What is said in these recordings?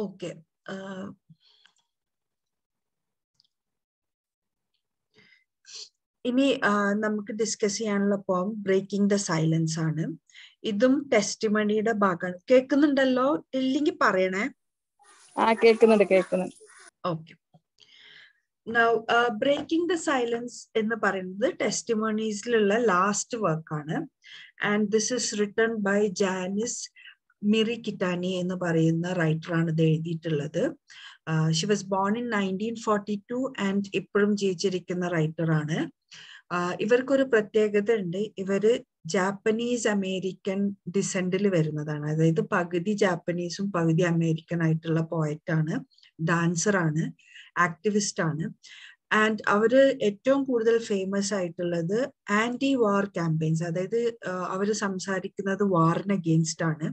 Okay. ഇനി നമുക്ക് discuss ചെയ്യാനുള്ള പോം ബ്രേക്കിംഗ് ദ സൈലൻസ് ആണ്. ഇതും ടെസ്റ്റിമണിയുടെ ഭാഗമാണ്. കേൾക്കുന്നുണ്ടല്ലോ? ഇല്ലെങ്കിൽ പറയണേ. കേൾക്കുന്നുണ്ട്. Okay. Now, breaking the silence എന്ന് പറയുന്നത് ടെസ്റ്റിമണീസിലുള്ള ലാസ്റ്റ് വർക്കാണ്. And this is written by Janice Mirikitani എന്ന് പറയുന്ന റൈറ്ററാണ് ഇത് എഴുതിയിട്ടുള്ളത്. She was born in 1942 and ഇപ്പോഴും ജീവിച്ചിരിക്കുന്ന റൈറ്ററാണ്. ഇവർക്കൊരു പ്രത്യേകത ഉണ്ട്. ഇവര് ജാപ്പനീസ് അമേരിക്കൻ ഡിസെൻഡിൽ വരുന്നതാണ്. അതായത് പകുതി ജാപ്പനീസും പകുതി അമേരിക്കൻ ആയിട്ടുള്ള പോയറ്റാണ്, ഡാൻസറാണ്, ആക്ടിവിസ്റ്റ് ആണ്. ആൻഡ് അവര് ഏറ്റവും കൂടുതൽ ഫേമസ് ആയിട്ടുള്ളത് ആന്റി വാർ ക്യാമ്പയിൻസ്, അതായത് അവര് സംസാരിക്കുന്നത് വാറിന് അഗെയിൻസ്റ്റ് ആണ്.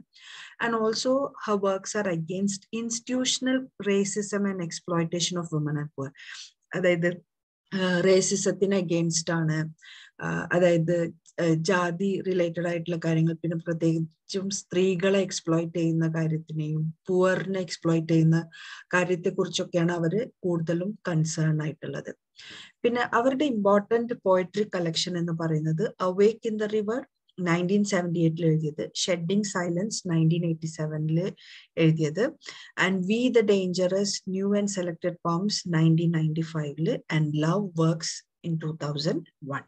And also her works are against institutional racism and exploitation of woman and poor. അതായത് റേസിസത്തിന് അഗെയിൻസ്റ്റ് ആണ്, അതായത് ജാതി റിലേറ്റഡ് ആയിട്ടുള്ള കാര്യങ്ങൾ, പിന്നെ പ്രത്യേകിച്ചും സ്ത്രീകളെ എക്സ്പ്ലോയിറ്റ് ചെയ്യുന്ന കാര്യത്തിനെയും പുവറിനെ എക്സ്പ്ലോയിറ്റ് ചെയ്യുന്ന കാര്യത്തെക്കുറിച്ചൊക്കെയാണ് അവര് കൂടുതലും കൺസേൺ ആയിട്ടുള്ളത്. പിന്നെ അവരുടെ ഇമ്പോർട്ടന്റ് പോയട്രി കളക്ഷൻ എന്ന് പറയുന്നത് അവേക്ക് ഇൻ ദ റിവർ 1978 എഴുതിയത്, ഷെഡിങ് സൈലൻസ് 1987 എഴുതിയത്, and we the dangerous new and selected poems 1995 and love works in 2001.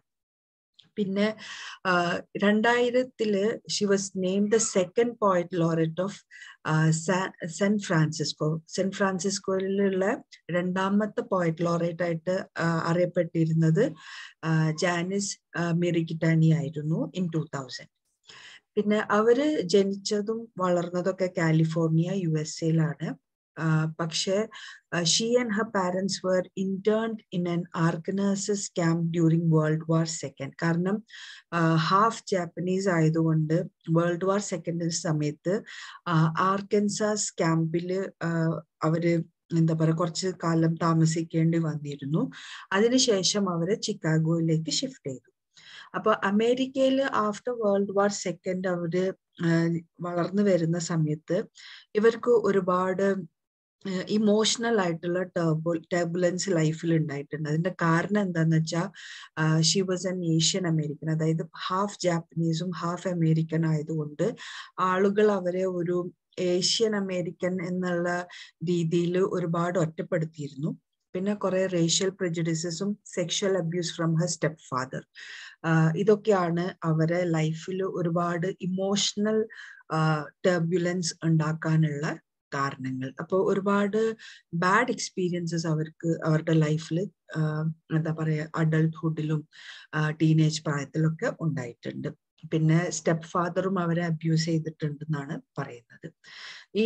പിന്നെ 2000 she was named the second poet laureate of San Francisco. San ഫ്രാൻസിസ്കോയിലുള്ള രണ്ടാമത്തെ poet laureate ആയിട്ട് അറിയപ്പെട്ടിരുന്നത് Janis മിറികിറ്റാനി ആയിരുന്നു in 2000. പിന്നെ അവര് ജനിച്ചതും വളർന്നതൊക്കെ കാലിഫോർണിയ USA പക്ഷെ she and her parents were interned in an Arkansas camp during World War second. കാരണം ഹാഫ് ജാപ്പനീസ് ആയതുകൊണ്ട് വേൾഡ് വാർ സെക്കൻഡ് സമയത്ത് ആർക്കൻസാസ് ക്യാമ്പില് അവര് എന്താ പറയുക കുറച്ച് കാലം താമസിക്കേണ്ടി വന്നിരുന്നു. അതിനുശേഷം അവര് ചിക്കാഗോയിലേക്ക് ഷിഫ്റ്റ് ചെയ്തു. അപ്പൊ അമേരിക്കയിൽ ആഫ്റ്റർ വേൾഡ് വാർ സെക്കൻഡ് അവര് വളർന്നു വരുന്ന സമയത്ത് ഇവർക്ക് ഒരുപാട് ഇമോഷണൽ ആയിട്ടുള്ള ടർബുലൻസ് ലൈഫിൽ ഉണ്ടായിട്ടുണ്ട്. അതിന്റെ കാരണം എന്താന്ന് വെച്ചാൽ she was an Asian American, അതായത് ഹാഫ് ജാപ്പനീസും ഹാഫ് അമേരിക്കൻ ആയതുകൊണ്ട് ആളുകൾ അവരെ ഒരു ഏഷ്യൻ അമേരിക്കൻ എന്നുള്ള രീതിയിൽ ഒരുപാട് ഒറ്റപ്പെടുത്തിയിരുന്നു. പിന്നെ കുറെ റേഷ്യൽ പ്രെജുഡിസസും sexual abuse from her step father, ഇതൊക്കെയാണ് അവരെ ലൈഫിൽ ഒരുപാട് ഇമോഷണൽ ടർബുലൻസ് ഉണ്ടാക്കാനുള്ള കാരണങ്ങൾ. അപ്പോൾ ഒരുപാട് ബാഡ് എക്സ്പീരിയൻസസ് അവർക്ക് അവരുടെ ലൈഫിൽ എന്താ പറയാ അഡൾട്ട്ഹുഡിലും ടീനേജ് പ്രായത്തിലൊക്കെ ഉണ്ടായിട്ടുണ്ട്. പിന്നെ സ്റ്റെപ്പ് ഫാദറും അവരെ അബ്യൂസ് ചെയ്തിട്ടുണ്ടെന്നാണ് പറയുന്നത്. ഈ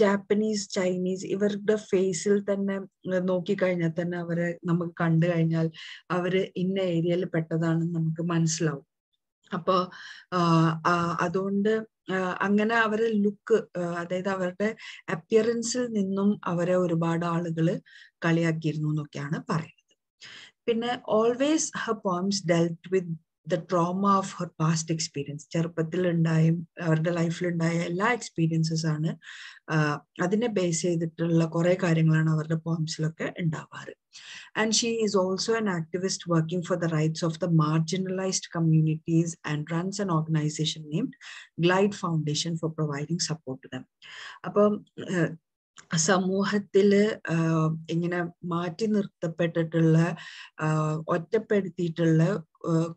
ജാപ്പനീസ്, ചൈനീസ് ഇവരുടെ ഫേസിൽ തന്നെ നോക്കിക്കഴിഞ്ഞാൽ തന്നെ അവരെ നമുക്ക് കണ്ടു കഴിഞ്ഞാൽ അവര് ഇന്ന ഏരിയയിൽ പെട്ടതാണെന്ന് നമുക്ക് മനസ്സിലാവും. അപ്പൊ അതുകൊണ്ട് അങ്ങനെ അവരെ ലുക്ക്, അതായത് അവരുടെ അപ്പിയറൻസിൽ നിന്നും അവരെ ഒരുപാട് ആളുകൾ കളിയാക്കിയിരുന്നു എന്നൊക്കെയാണ് പറയുന്നത്. പിന്നെ always her poems dealt with the trauma of her past experience. ചെറുപ്പത്തിൽ അവരുടെ ലൈഫിലുണ്ടായ എല്ലാ എക്സ്പീരിയൻസസ് ആണ്, അതിനെ ബേസ് ചെയ്തിട്ടുള്ള കുറെ കാര്യങ്ങളാണ് അവരുടെ പോംസിലൊക്കെ ഉണ്ടാവാറ്. And she is also an activist working for the rights of the marginalized communities and runs an organization named Glide Foundation for providing support to them. അപ്പം സമൂഹത്തില് ഇങ്ങനെ മാറ്റി നിർത്തപ്പെട്ടിട്ടുള്ള ഒറ്റപ്പെടുത്തിയിട്ടുള്ള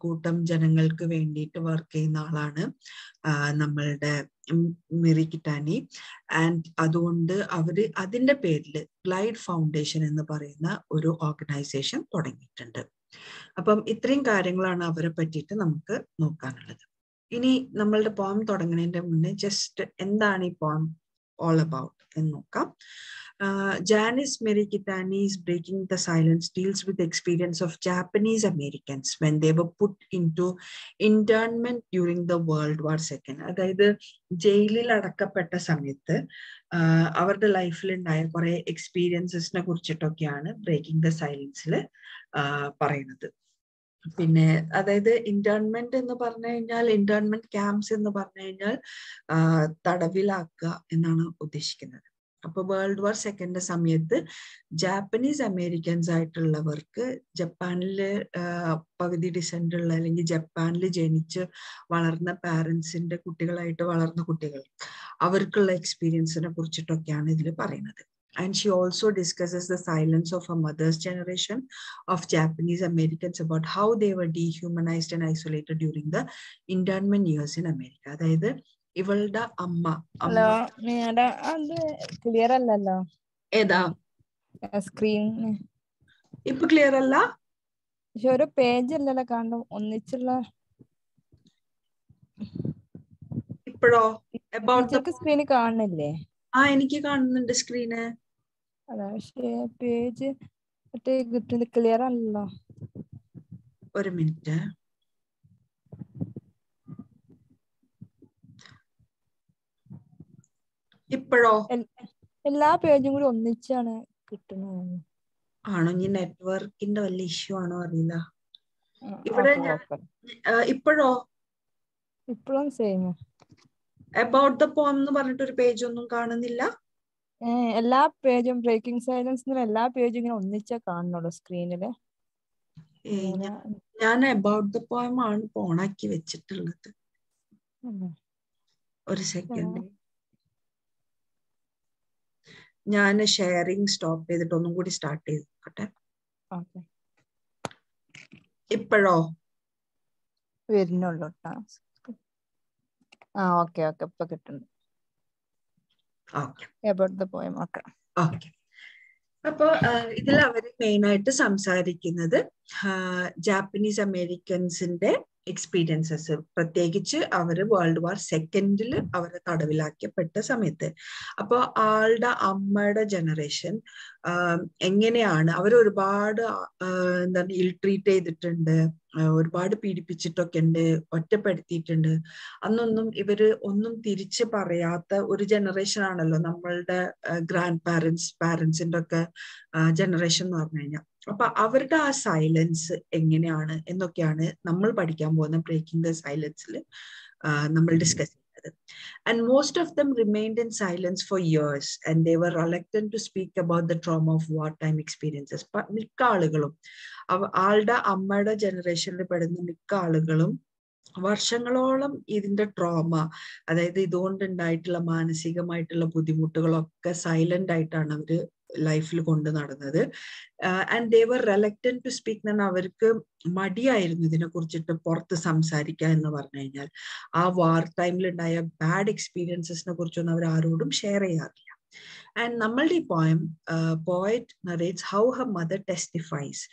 കൂട്ടം ജനങ്ങൾക്ക് വേണ്ടിയിട്ട് വർക്ക് ചെയ്യുന്ന ആളാണ് നമ്മളുടെ മിറികിറ്റാനി. ആൻഡ് അതുകൊണ്ട് അവര് അതിന്റെ പേരിൽ ഗ്ലൈഡ് ഫൗണ്ടേഷൻ എന്ന് പറയുന്ന ഒരു ഓർഗനൈസേഷൻ തുടങ്ങിയിട്ടുണ്ട്. അപ്പം ഇത്രയും കാര്യങ്ങളാണ് അവരെ പറ്റിയിട്ട് നമുക്ക് നോക്കാനുള്ളത്. ഇനി നമ്മളുടെ പോം തുടങ്ങുന്നതിന്റെ മുന്നേ ജസ്റ്റ് എന്താണ് ഈ പോം all about എന്ന് നോക്കാം. Janice Mirikitani's Breaking the Silence deals with the experience of Japanese Americans when they were put into internment during the World War II. അതായത് ജയിലിൽ അടക്കപ്പെട്ട സമയത്ത് അവരുടെ ലൈഫിൽ ഉണ്ടായ കുറെ എക്സ്പീരിയൻസസിനെ കുറിച്ചിട്ടൊക്കെയാണ് ബ്രേക്കിംഗ് ദ സൈലൻസിൽ പറയുന്നത്. പിന്നെ അതായത് ഇന്റേൺമെന്റ് എന്ന് പറഞ്ഞു കഴിഞ്ഞാൽ, ഇന്റേൺമെന്റ് ക്യാമ്പ്സ് എന്ന് പറഞ്ഞു കഴിഞ്ഞാൽ തടവിലാക്കുക എന്നാണ് ഉദ്ദേശിക്കുന്നത്. അപ്പൊ വേൾഡ് വാർ സെക്കൻഡ് സമയത്ത് ജാപ്പനീസ് അമേരിക്കൻസ് ആയിട്ടുള്ളവർക്ക് ജപ്പാനില് പകുതി ഡിസെന്റ് ഉള്ള അല്ലെങ്കിൽ ജപ്പാനിൽ ജനിച്ച് വളർന്ന പാരൻസിന്റെ കുട്ടികളായിട്ട് വളർന്ന കുട്ടികൾ അവർക്കുള്ള എക്സ്പീരിയൻസിനെ കുറിച്ചിട്ടൊക്കെയാണ് ഇതിൽ പറയുന്നത്. And she also discusses the silence of her mother's generation of Japanese Americans about how they were dehumanized and isolated during the internment years in America. അതായത് ഇവളുടെ അമ്മ ഹലോ മേഡം, അത് ക്ലിയർ അല്ലല്ലോ ഏതാ സ്ക്രീൻ. ഇപ്പൊ ക്ലിയർ അല്ല? പക്ഷെ ഒരു പേജ് അല്ലല്ലോ കാണും ഒന്നിച്ചുള്ള. ഇപ്പോഴോ? അബൌട്ട് സ്ക്രീന് കാണുന്നില്ലേ? എനിക്ക് കാണുന്നുണ്ട് സ്ക്രീന്. അതാ, പക്ഷേ പേജ് മറ്റേ കിട്ടുന്നത് ക്ലിയർ അല്ലല്ലോ. ഒരു മിനിറ്റ്. ഇപ്പോഴോ? എല്ലാ പേജും കൂടി ഒന്നിച്ചാണ് കിട്ടുന്നത്. ആണോ? ഇനി നെറ്റ്വർക്കിന്റെ വല്ല ഇഷ്യൂ ആണോ അറിയില്ല. ഇവിടെ ഇപ്പോഴോ? ഇപ്പോഴും സെയിം. അബൌട്ട് ദ പോം എന്ന് പറഞ്ഞിട്ട് ഒരു പേജ് ഒന്നും കാണുന്നില്ല. എല്ലാ പേജും ബ്രേക്കിംഗ് സൈലൻസ് എല്ലാ പേജും ഇങ്ങനെ ഒന്നിച്ചാ കാണുന്നുള്ളൂ സ്ക്രീനില്. ഞാൻ അബൌട്ട് ദ പോം ആണ് ഓണാക്കി വെച്ചിട്ടുള്ളത്. ഒരു സെക്കൻഡ്, ഞാൻ ഷെയറിംഗ് സ്റ്റോപ്പ് ചെയ്തിട്ട് ഒന്നും കൂടി സ്റ്റാർട്ട് ചെയ്തോട്ടെ. ഇപ്പോഴോ? വരുന്നുള്ളൂ. ഓക്കെ ഇപ്പൊ കിട്ടുന്നുണ്ട്. അപ്പൊ ഇതിൽ അവര് മെയിൻ ആയിട്ട് സംസാരിക്കുന്നത് ജാപ്പനീസ് അമേരിക്കൻസിന്റെ എക്സ്പീരിയൻസസ്, പ്രത്യേകിച്ച് അവര് വേൾഡ് വാർ സെക്കൻഡിൽ അവരെ തടവിലാക്കപ്പെട്ട സമയത്ത്. അപ്പൊ ആളുടെ അമ്മയുടെ ജനറേഷൻ എങ്ങനെയാണ് അവർ ഒരുപാട് എന്താണ് ഇൽ ട്രീറ്റ് ചെയ്തിട്ടുണ്ട്, ഒരുപാട് പീഡിപ്പിച്ചിട്ടൊക്കെ ഉണ്ട്, ഒറ്റപ്പെടുത്തിയിട്ടുണ്ട്. അന്നൊന്നും ഇവര് ഒന്നും തിരിച്ച് പറയാത്ത ഒരു ജനറേഷൻ ആണല്ലോ നമ്മളുടെ ഗ്രാൻഡ് പാരൻസിന്റെ ഒക്കെ ജനറേഷൻ എന്ന് പറഞ്ഞു കഴിഞ്ഞാൽ. അപ്പൊ അവരുടെ ആ സൈലൻസ് എങ്ങനെയാണ് എന്നൊക്കെയാണ് നമ്മൾ പഠിക്കാൻ പോകുന്ന ബ്രേക്കിംഗ് ദ സൈലൻസിൽ നമ്മൾ ഡിസ്കസ് ചെയ്യുന്നത്. And most of them remained in silence for years and they were reluctant to speak about the trauma of wartime experiences. മിക്ക ആളുകളും ആളുടെ അമ്മയുടെ ജനറേഷനിൽ പെടുന്ന മിക്ക ആളുകളും വർഷങ്ങളോളം ഇതിന്റെ ട്രോമ, അതായത് ഇതുകൊണ്ടുണ്ടായിട്ടുള്ള മാനസികമായിട്ടുള്ള ബുദ്ധിമുട്ടുകളൊക്കെ സൈലന്റ് ആയിട്ടാണ് അവര് ലൈഫിൽ കൊണ്ട് നടന്നത്. And they were reluctant to speak എന്ന് പറഞ്ഞാൽ അവർക്ക് മടിയായിരുന്നു ഇതിനെ കുറിച്ചിട്ട് പുറത്ത് സംസാരിക്കുക എന്ന് പറഞ്ഞു കഴിഞ്ഞാൽ. ആ വാർ ടൈമിൽ ഉണ്ടായ ബാഡ് എക്സ്പീരിയൻസസിനെ കുറിച്ചൊന്നും അവർ ആരോടും ഷെയർ ചെയ്യാറില്ല. ആൻഡ് നമ്മളുടെ ഈ poet narrates how her mother testifies.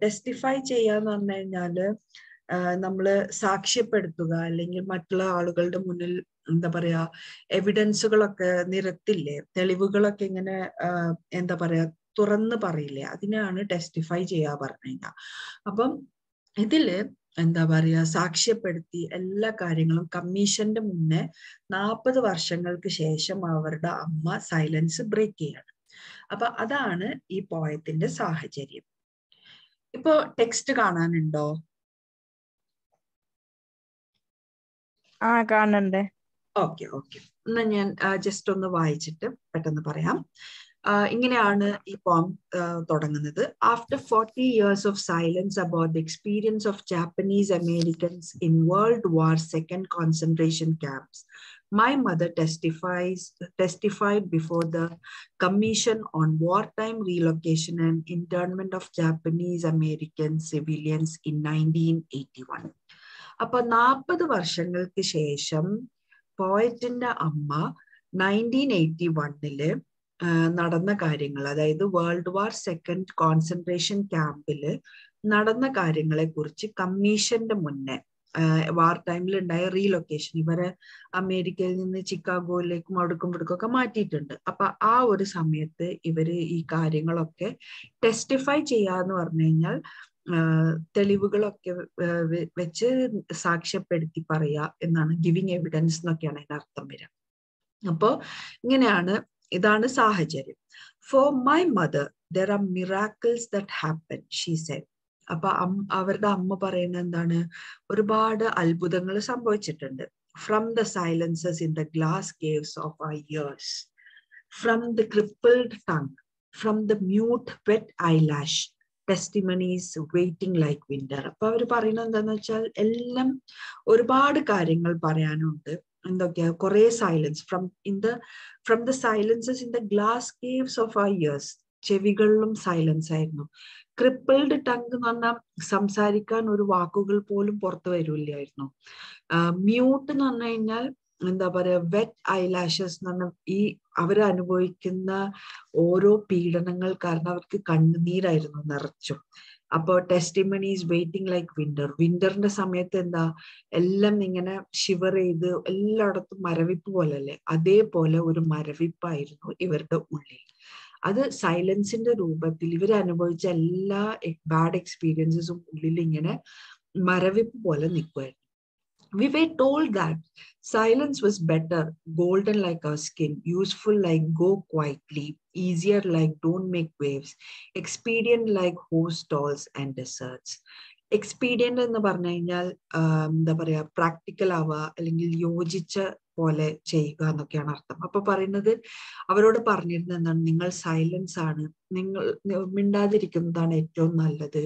Testify ചെയ്യാന്ന് പറഞ്ഞു കഴിഞ്ഞാല് നമ്മള് സാക്ഷ്യപ്പെടുത്തുക, അല്ലെങ്കിൽ മറ്റുള്ള ആളുകളുടെ മുന്നിൽ എന്താ പറയാ എവിഡൻസുകളൊക്കെ നിരത്തില്ലേ, തെളിവുകളൊക്കെ ഇങ്ങനെ എന്താ പറയാ തുറന്ന് പറയില്ലേ, അതിനാണ് ടെസ്റ്റിഫൈ ചെയ്യാ പറഞ്ഞു കഴിഞ്ഞാൽ. അപ്പം ഇതില് എന്താ പറയാ സാക്ഷ്യപ്പെടുത്തി എല്ലാ കാര്യങ്ങളും കമ്മീഷന്റെ മുന്നേ 40 വർഷങ്ങൾക്ക് ശേഷം അവരുടെ അമ്മ സൈലൻസ് ബ്രേക്ക് ചെയ്യാണ്. അപ്പൊ അതാണ് ഈ പോയത്തിന്റെ സാഹചര്യം. ഇപ്പൊ ടെക്സ്റ്റ് കാണാനുണ്ടോ? കാണുന്നുണ്ട്. ഓക്കെ. എന്നാ ഞാൻ ജസ്റ്റ് ഒന്ന് വായിച്ചിട്ട് പെട്ടെന്ന് പറയാം. ഇങ്ങനെയാണ് ഈ പോം തുടങ്ങുന്നത്. After 40 years of silence about the experience of Japanese Americans in World War II concentration camps, my mother testified before the Commission on Wartime Relocation and Internment of Japanese American Civilians in 1981. അപ്പൊ 40 വർഷങ്ങൾക്ക് ശേഷം പോയറ്റിന്റെ അമ്മ 1981 നടന്ന കാര്യങ്ങൾ, അതായത് world War second concentration ക്യാമ്പില് നടന്ന കാര്യങ്ങളെ കുറിച്ച് കമ്മീഷന്റെ മുന്നേ വാർ ടൈമിൽ ഉണ്ടായ റീലൊക്കേഷൻ, ഇവരെ അമേരിക്കയിൽ നിന്ന് ചിക്കാഗോയിലേക്കും അവിടേക്കും ഇവിടേക്കൊക്കെ മാറ്റിയിട്ടുണ്ട്. അപ്പൊ ആ ഒരു സമയത്ത് ഇവര് ഈ കാര്യങ്ങളൊക്കെ ടെസ്റ്റിഫൈ ചെയ്യാന്ന് പറഞ്ഞു കഴിഞ്ഞാൽ തെളിവുകളൊക്കെ വെച്ച് സാക്ഷ്യപ്പെടുത്തി പറയാ എന്നാണ്, ഗിവിങ് എവിഡൻസ് എന്നൊക്കെയാണ് അതിന്റെ അർത്ഥം വരിക. അപ്പോ ഇതാണ് സാഹചര്യം. For my mother there are miracles that happen, she said. അപ്പൊ അവരുടെ അമ്മ പറയുന്നത് എന്താണ്, ഒരുപാട് അത്ഭുതങ്ങൾ സംഭവിച്ചിട്ടുണ്ട്. From the silences in the glass caves of our ears, From the crippled tongue, from the mute wet eyelash, testimonies waiting like winter. അപ്പൊ അവർ പറയുന്നത് എന്താന്ന് വെച്ചാൽ എല്ലാം ഒരുപാട് കാര്യങ്ങൾ പറയാനുണ്ട്. എന്തൊക്കെയാ? കുറെ silence from the silences in the glass caves of our ears. ചെവികളിലും സൈലൻസ് ആയിരുന്നു. ക്രിപ്പിൾഡ് ടങ് എന്ന് പറഞ്ഞാൽ സംസാരിക്കാൻ ഒരു വാക്കുകൾ പോലും പുറത്തു വരില്ലായിരുന്നു. മ്യൂട്ട് എന്ന് പറഞ്ഞു കഴിഞ്ഞാൽ എന്താ പറയാ, വെറ്റ് ഐലാഷസ് എന്ന് പറഞ്ഞാൽ ഈ അവരനുഭവിക്കുന്ന ഓരോ പീഡനങ്ങൾ കാരണം അവർക്ക് കണ്ണുനീരായിരുന്നു നിറച്ചും. അപ്പോൾ ടെസ്റ്റിമണീസ് വെയിറ്റിംഗ് ലൈക്ക് വിന്റർ. വിന്ററിന്റെ സമയത്ത് എന്താ, എല്ലാം ഇങ്ങനെ ഷിവർ ചെയ്ത് എല്ലായിടത്തും മരവിപ്പ് പോലല്ലേ, അതേപോലെ ഒരു മരവിപ്പായിരുന്നു ഇവരുടെ ഉള്ളിൽ. അത് സൈലൻസിന്റെ രൂപത്തിൽ ഇവർ അനുഭവിച്ച എല്ലാ ബാഡ് എക്സ്പീരിയൻസസും ഉള്ളിൽ ഇങ്ങനെ മരവിപ്പ് പോലെ നിൽക്കുമായിരുന്നു. We were told that silence was better, golden like our skin, useful like go quietly, easier like don't make waves, expedient like horse stalls and deserts. എക്സ്പീഡിയന്റ് എന്ന് പറഞ്ഞു കഴിഞ്ഞാൽ എന്താ പറയാ, പ്രാക്ടിക്കൽ ആവുക അല്ലെങ്കിൽ യോജിച്ച പോലെ ചെയ്യുക എന്നൊക്കെയാണ് അർത്ഥം. അപ്പൊ പറയുന്നത്, അവരോട് പറഞ്ഞിരുന്നത് എന്താണ്, നിങ്ങൾ സൈലൻസ് ആണ്, നിങ്ങൾ മിണ്ടാതിരിക്കുന്നതാണ് ഏറ്റവും നല്ലത്.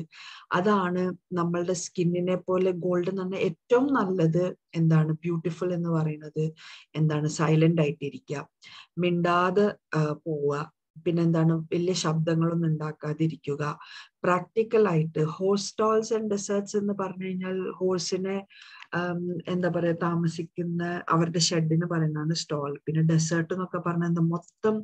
അതാണ് നമ്മളുടെ സ്കിന്നിനെ പോലെ ഗോൾഡ് എന്ന് പറഞ്ഞാൽ ഏറ്റവും നല്ലത്. എന്താണ് ബ്യൂട്ടിഫുൾ എന്ന് പറയുന്നത്? എന്താണ് സൈലന്റ് ആയിട്ടിരിക്കുക, മിണ്ടാതെ പോവുക, പിന്നെന്താണ് വലിയ ശബ്ദങ്ങളൊന്നും ഉണ്ടാക്കാതിരിക്കുക, പ്രാക്ടിക്കൽ ആയിട്ട്. ഹോഴ്സ് സ്റ്റോൾസ് ആൻഡ് ഡെസേർട്സ് എന്ന് പറഞ്ഞു കഴിഞ്ഞാൽ ഹോഴ്സിനെ എന്താ പറയാ താമസിക്കുന്ന അവരുടെ ഷെഡിന് പറയുന്നതാണ് സ്റ്റോൾ. പിന്നെ ഡെസേർട്ട് എന്നൊക്കെ പറഞ്ഞാൽ മൊത്തം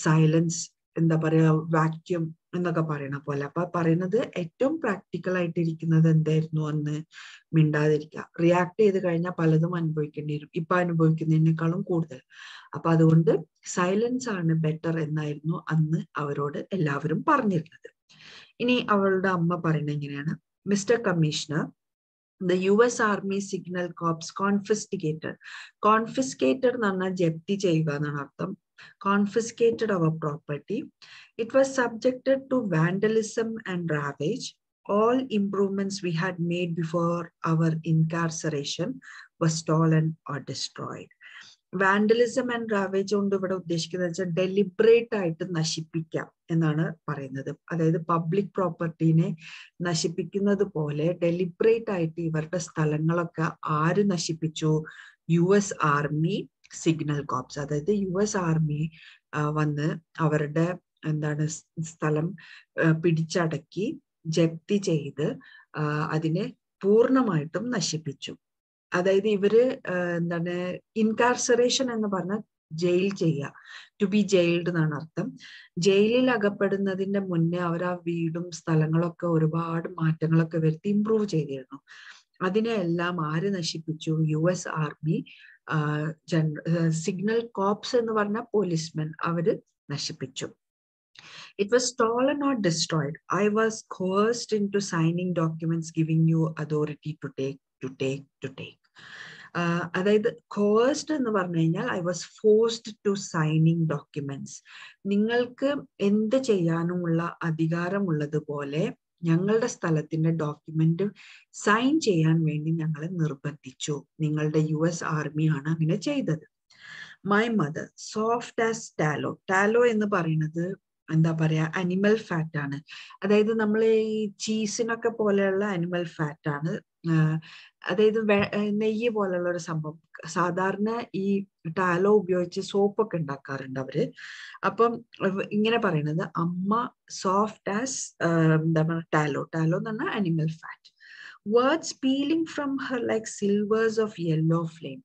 സൈലൻസ്, എന്താ പറയാ വാക്യൂം എന്നൊക്കെ പറയണ പോലെ. അപ്പൊ പറയുന്നത് ഏറ്റവും പ്രാക്ടിക്കൽ ആയിട്ടിരിക്കുന്നത് എന്തായിരുന്നു? അന്ന് മിണ്ടാതിരിക്കുക. റിയാക്ട് ചെയ്ത് കഴിഞ്ഞാൽ പലതും അനുഭവിക്കേണ്ടി വരും, ഇപ്പൊ അനുഭവിക്കുന്നതിനേക്കാളും കൂടുതൽ. അപ്പൊ അതുകൊണ്ട് സൈലൻസ് ആണ് ബെറ്റർ എന്നായിരുന്നു അന്ന് അവരോട് എല്ലാവരും പറഞ്ഞിരുന്നത്. ഇനി അവളുടെ അമ്മ പറയുന്നത് ഇങ്ങനെയാണ്: mister commissioner, the US Army Signal Corps confiscated എന്ന് പറഞ്ഞാൽ ജപ്തി ചെയ്യുക എന്നാണ് അർത്ഥം. Confiscated our property. It was subjected to vandalism and ravage. All improvements we had made before our incarceration were stolen or destroyed. Vandalism and ravage കൊണ്ട് ഇവിടെ ഉദ്ദേശിക്കുന്നത് വെച്ചാൽ ഡെലിബറേറ്റ് ആയിട്ട് നശിപ്പിക്കാം എന്നാണ് പറയുന്നത്. അതായത് പബ്ലിക് പ്രോപ്പർട്ടീനെ നശിപ്പിക്കുന്നത് പോലെ ഡെലിബറേറ്റ് ആയിട്ട് ഇവരുടെ സ്ഥലങ്ങളൊക്കെ ആര് നശിപ്പിച്ചു? US army signal corps. അതായത് US ആർമി വന്ന് അവരുടെ എന്താണ് സ്ഥലം പിടിച്ചടക്കി ജപ്തി ചെയ്ത് അതിനെ പൂർണ്ണമായിട്ടും നശിപ്പിച്ചു. അതായത് ഇവര് എന്താണ് ഇൻകാർസറേഷൻ എന്ന് പറഞ്ഞാൽ ജയിൽ ചെയ്യുക, ടു ബി ജയിൽഡ് എന്നാണ് അർത്ഥം. ജയിലിൽ അകപ്പെടുന്നതിന്റെ മുന്നേ അവർ ആ വീടും സ്ഥലങ്ങളൊക്കെ ഒരുപാട് മാറ്റങ്ങളൊക്കെ വരുത്തി ഇംപ്രൂവ് ചെയ്തിരുന്നു. അതിനെല്ലാം ആര് നശിപ്പിച്ചു? US ആർമി സിഗ്നൽ കോർപ്സ് എന്ന് പറഞ്ഞ പോലീസ്മെൻ, അവര് നശിപ്പിച്ചു. It was stolen or destroyed. I was coerced into signing documents giving you authority to take. അതായത് coerced എന്ന് പറഞ്ഞു കഴിഞ്ഞാൽ I was forced to signing documents. നിങ്ങൾക്ക് എന്ത് ചെയ്യാനുമുള്ള അധികാരമുള്ളതുപോലെ ഞങ്ങളുടെ സ്ഥലത്തിന്റെ ഡോക്യുമെന്റ് സൈൻ ചെയ്യാൻ വേണ്ടി ഞങ്ങളെ നിർബന്ധിച്ചു. നിങ്ങളുടെ US ആർമിയാണ് അങ്ങനെ ചെയ്തത്. My mother, soft as tallow എന്ന് പറയുന്നത് എന്താ പറയാ, അനിമൽ ഫാറ്റ് ആണ്. അതായത് നമ്മൾ ഈ ചീസിനൊക്കെ പോലെയുള്ള അനിമൽ ഫാറ്റ് ആണ്. അതായത് നെയ്യ് പോലുള്ള ഒരു സംഭവം. സാധാരണ ഈ ടാലോ ഉപയോഗിച്ച് സോപ്പൊക്കെ ഉണ്ടാക്കാറുണ്ട് അവര്. അപ്പം ഇങ്ങനെ പറയുന്നത്, അമ്മ സോഫ്റ്റ് ആസ് എന്താ പറയുക ടാലോ എന്ന് പറഞ്ഞാൽ animal fat. Words peeling from her like silvers of yellow flame.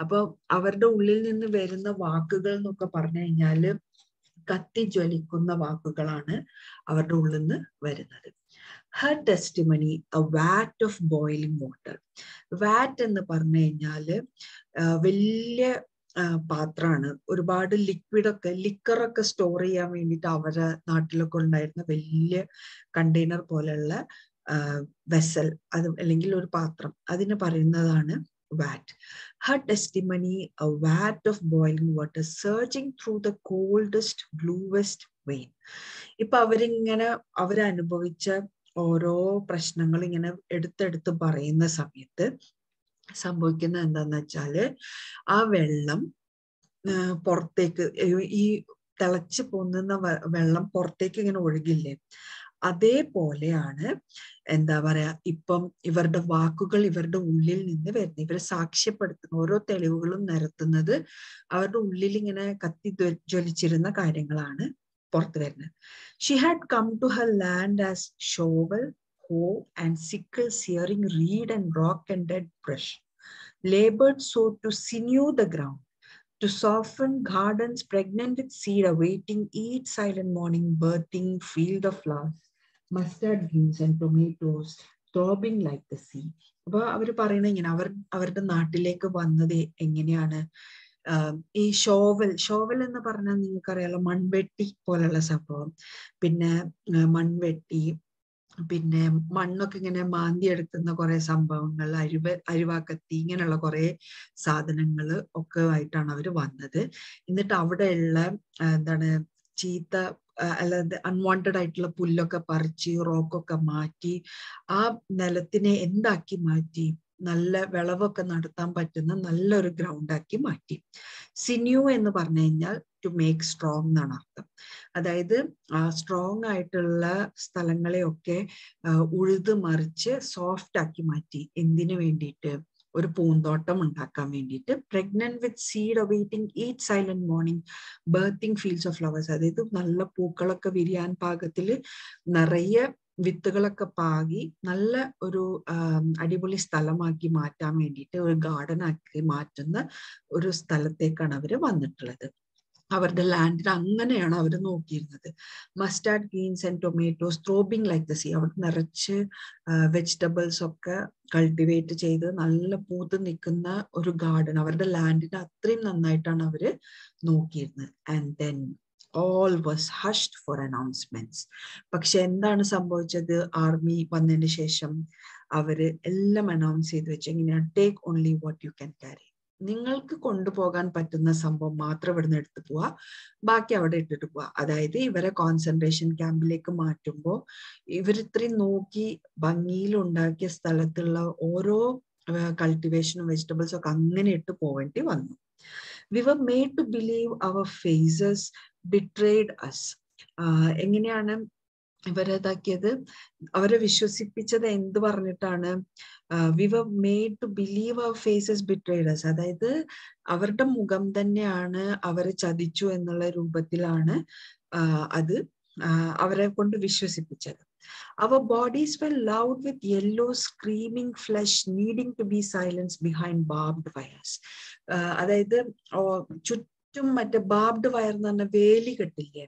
അപ്പൊ അവരുടെ ഉള്ളിൽ നിന്ന് വരുന്ന വാക്കുകൾ എന്നൊക്കെ പറഞ്ഞു കഴിഞ്ഞാല് കത്തിജ്വലിക്കുന്ന വാക്കുകളാണ് അവരുടെ ഉള്ളിൽ നിന്ന് വരുന്നത്. Her testimony, a vat of boiling water. വാറ്റ് എന്ന് പറഞ്ഞു കഴിഞ്ഞാല് വലിയ പാത്രമാണ്. ഒരുപാട് ലിക്കറൊക്കെ സ്റ്റോർ ചെയ്യാൻ വേണ്ടിയിട്ട് അവരുടെ നാട്ടിലൊക്കെ ഉണ്ടായിരുന്ന വലിയ കണ്ടെയ്നർ പോലെയുള്ള വെസൽ, അത് അല്ലെങ്കിൽ ഒരു പാത്രം, അതിന് പറയുന്നതാണ് vat. Her testimony, a vat of boiling water surging through the coldest, bluest vein. ഇപ്പൊ അവരനുഭവിച്ച ഓരോ പ്രശ്നങ്ങൾ ഇങ്ങനെ എടുത്തെടുത്ത് പറയുന്ന സമയത്ത് സംഭവിക്കുന്നത് എന്താന്ന് വെച്ചാല് ആ വെള്ളം പുറത്തേക്ക് ഈ തിളച്ച് പൊന്നുന്ന വെള്ളം പുറത്തേക്ക് ഇങ്ങനെ ഒഴുകില്ലേ, അതേപോലെയാണ് എന്താ പറയാ ഇപ്പം ഇവരുടെ വാക്കുകൾ ഇവരുടെ ഉള്ളിൽ നിന്ന് വരുന്നത്. ഇവരെ സാക്ഷ്യപ്പെടുത്തുന്ന ഓരോ തെളിവുകളും നിരത്തുന്നത് അവരുടെ ഉള്ളിൽ ഇങ്ങനെ കത്തി ജ്വലിച്ചിരുന്ന കാര്യങ്ങളാണ് പുറത്തു വരുന്നത്. She had come to her land as shovel, hoe and sickle, searing reed and rock and dead brush, labored so to sinew the ground, to soften gardens pregnant with seed awaiting each silent morning birthing field of flowers, mustard greens and tomatoes throbbing like the sea. അപ്പൊ അവര് പറയുന്ന ഇങ്ങനെ അവരുടെ നാട്ടിലേക്ക് വന്നത് എങ്ങനെയാണ്? ഈ ഷോവൽ എന്ന് പറഞ്ഞാൽ നിങ്ങൾക്കറിയാലോ, മൺവെട്ടി പോലുള്ള സംഭവം. പിന്നെ മൺവെട്ടി, പിന്നെ മണ്ണൊക്കെ ഇങ്ങനെ മാന്തി എടുക്കുന്ന കുറെ സംഭവങ്ങൾ, അരിവാക്കത്തി, ഇങ്ങനെയുള്ള കുറെ സാധനങ്ങൾ ഒക്കെ ആയിട്ടാണ് അവര് വന്നത്. എന്നിട്ട് അവിടെയുള്ള എന്താണ് ചീത്ത അല്ലാതെ അൺവാണ്ടഡ് ആയിട്ടുള്ള പുല്ലൊക്കെ പറിച്ച് റോക്കൊക്കെ മാറ്റി ആ നിലത്തിനെ എന്താക്കി മാറ്റി? നല്ല വിളവൊക്കെ നടത്താൻ പറ്റുന്ന നല്ലൊരു ഗ്രൗണ്ട് ആക്കി മാറ്റി. സിന്യൂ എന്ന് പറഞ്ഞു കഴിഞ്ഞാൽ ടു മേക്ക് സ്ട്രോങ് എന്നാണ് അർത്ഥം. അതായത് സ്ട്രോങ് ആയിട്ടുള്ള സ്ഥലങ്ങളെയൊക്കെ ഉഴുത് മറിച്ച് സോഫ്റ്റ് ആക്കി മാറ്റി. എന്തിനു വേണ്ടിയിട്ട്? ഒരു പൂന്തോട്ടം ഉണ്ടാക്കാൻ വേണ്ടിയിട്ട്. Pregnant with seed awaiting each silent morning birthing fields of flowers. അതായത് നല്ല പൂക്കളൊക്കെ വിരിയാൻ പാകത്തിൽ നിറയെ വിത്തുകളൊക്കെ പാകി നല്ല ഒരു അടിപൊളി സ്ഥലമാക്കി മാറ്റാൻ വേണ്ടിയിട്ട്, ഒരു ഗാർഡൻ ആക്കി മാറ്റുന്ന ഒരു സ്ഥലത്തേക്കാണ് അവര് വന്നിട്ടുള്ളത്. അവരുടെ ലാൻഡിൽ അങ്ങനെയാണ് അവർ നോക്കിയിരുന്നത്. Mustard greens and tomatoes throbbing like the sea. അവിടെ നിറച്ച് വെജിറ്റബിൾസ് ഒക്കെ കൾട്ടിവേറ്റ് ചെയ്ത് നല്ല പൂത്ത് നിൽക്കുന്ന ഒരു ഗാർഡൻ അവരുടെ ലാൻഡിന് അത്രയും നന്നായിട്ടാണ് അവര് നോക്കിയിരുന്നത്. And then all was hushed for announcements. പക്ഷെ എന്താണ് സംഭവിച്ചത്? ആർമി വന്നതിന് ശേഷം അവര് എല്ലാം അനൗൺസ് ചെയ്ത് വെച്ച് എങ്ങനെയാണ്? Take only what you can carry. നിങ്ങൾക്ക് കൊണ്ടുപോകാൻ പറ്റുന്ന സംഭവം മാത്രം ഇവിടുന്ന് എടുത്തു പോവാ, ബാക്കി അവിടെ ഇട്ടിട്ട് പോവാ. അതായത് ഇവരെ കോൺസെൻട്രേഷൻ ക്യാമ്പിലേക്ക് മാറ്റുമ്പോൾ ഇവർ ഇത്രയും നോക്കി ഭംഗിയിൽ ഉണ്ടാക്കിയ സ്ഥലത്തുള്ള ഓരോ കൾട്ടിവേഷനും വെജിറ്റബിൾസും ഒക്കെ അങ്ങനെ ഇട്ട് പോവേണ്ടി വന്നു. We were made to believe our faces betrayed us. എങ്ങനെയാണ് ഇവരതാക്കിയത്? അവരെ വിശ്വസിപ്പിച്ചത് എന്ത് പറഞ്ഞിട്ടാണ്? We were made to believe our faces betrayed us. അതായത് അവരുടെ മുഖം തന്നെയാണ് അവരെ ചതിച്ചു എന്നുള്ള രൂപത്തിലാണ് അത് അവരെ കൊണ്ട് വിശ്വസിപ്പിച്ചത്. Our bodies were loud with yellow screaming flesh needing to be silenced behind barbed wires. അതായത് ചുറ്റും മറ്റേ ബാർബ്ഡ് വയർ എന്ന് പറഞ്ഞ വേലി കെട്ടില്ലേ,